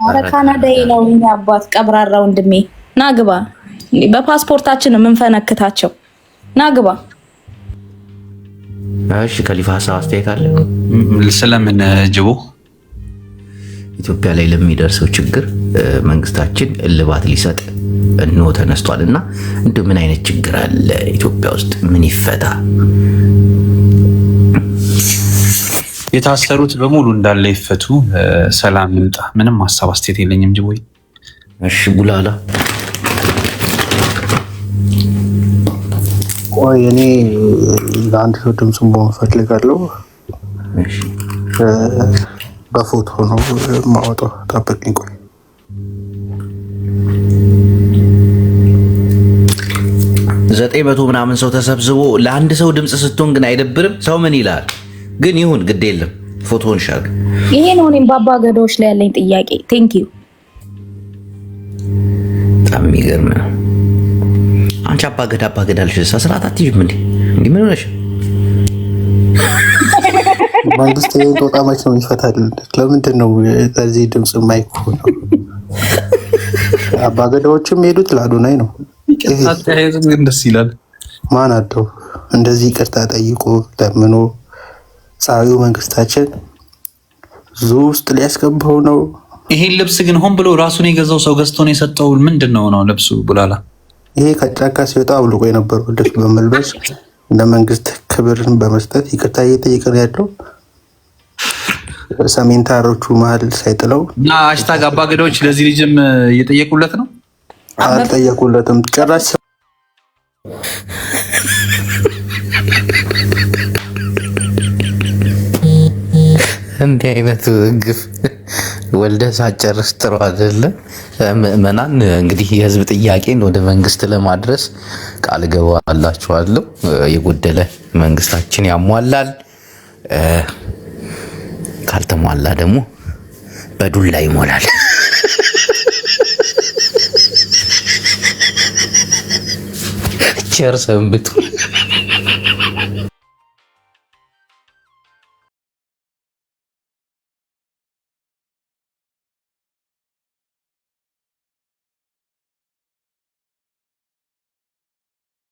አረ ካናዳዬ ነው የኔ አባት ቀብራራ ወንድሜ ና ግባ። በፓስፖርታችን የምንፈነክታቸው ና ግባ። እሺ ከሊፋ ሀሳብ አስተያየት አለ። ስለምን ጅቦ ኢትዮጵያ ላይ ለሚደርሰው ችግር መንግስታችን እልባት ሊሰጥ እንሆ ተነስቷልና እንደው ምን አይነት ችግር አለ ኢትዮጵያ ውስጥ? ምን ይፈታ? የታሰሩት በሙሉ እንዳለ ይፈቱ፣ ሰላም ይምጣ። ምንም ሀሳብ አስተያየት የለኝም ጅቦይ። እሺ ቡላላ። ቆይ እኔ ለአንድ ሰው ድምፁን መሆን ፈልጋለሁ። እሺ በፎቶ ነው ማወጣው። ጠብቅኝ ቆይ። ዘጠኝ መቶ ምናምን ሰው ተሰብስቦ ለአንድ ሰው ድምፅ ስትሆን ግን አይደብርም? ሰው ምን ይላል? ግን ይሁን ግድ የለም ፎቶን ሻግ። ይሄ ነው እኔም በአባ ገዳዎች ላይ ያለኝ ጥያቄ። ቴንክ ዩ። በጣም የሚገርም ነው። አንቺ አባ ገዳ ልሽ ስርዓት አትይዥም እንዴ? እንዲህ ምን ሆነሽ? መንግስት ጦጣ መች ነው ይፈታል? ለምንድን ነው ከዚህ ድምፅ የማይሆነው? አባ ገዳዎችም ሄዱት ለአዶናይ ነው። ግን ደስ ይላል። ማን አለው እንደዚህ ይቅርታ ጠይቆ ለምኖ ጻዩ መንግስታችን ዙ ውስጥ ሊያስገባው ነው። ይሄን ልብስ ግን ሆን ብሎ ራሱን የገዛው ሰው ገዝቶ ነው የሰጠው። ምንድን ነው ልብሱ ቡላላ? ይሄ ከጫካ ሲወጣ አውልቆ የነበረው ልብስ በመልበስ ለመንግስት ክብርን በመስጠት ይቅርታ እየጠየቀ ነው ያለው። ሰሜን ተራሮቹ መሀል ሳይጥለው እና ሃሽታግ አባገዳዎች ለዚህ ልጅም እየጠየቁለት ነው። አልጠየቁለትም ጭራሽ። እንዲህ አይነቱ ግፍ ወልደ ሳጨርስ ጥሩ አይደለም። ምዕመናን እንግዲህ የህዝብ ጥያቄን ወደ መንግስት ለማድረስ ቃል ገባላችኋለሁ። የጎደለ መንግስታችን ያሟላል፣ ካልተሟላ ደግሞ በዱላ ይሞላል። ቸር ሰንብቱ።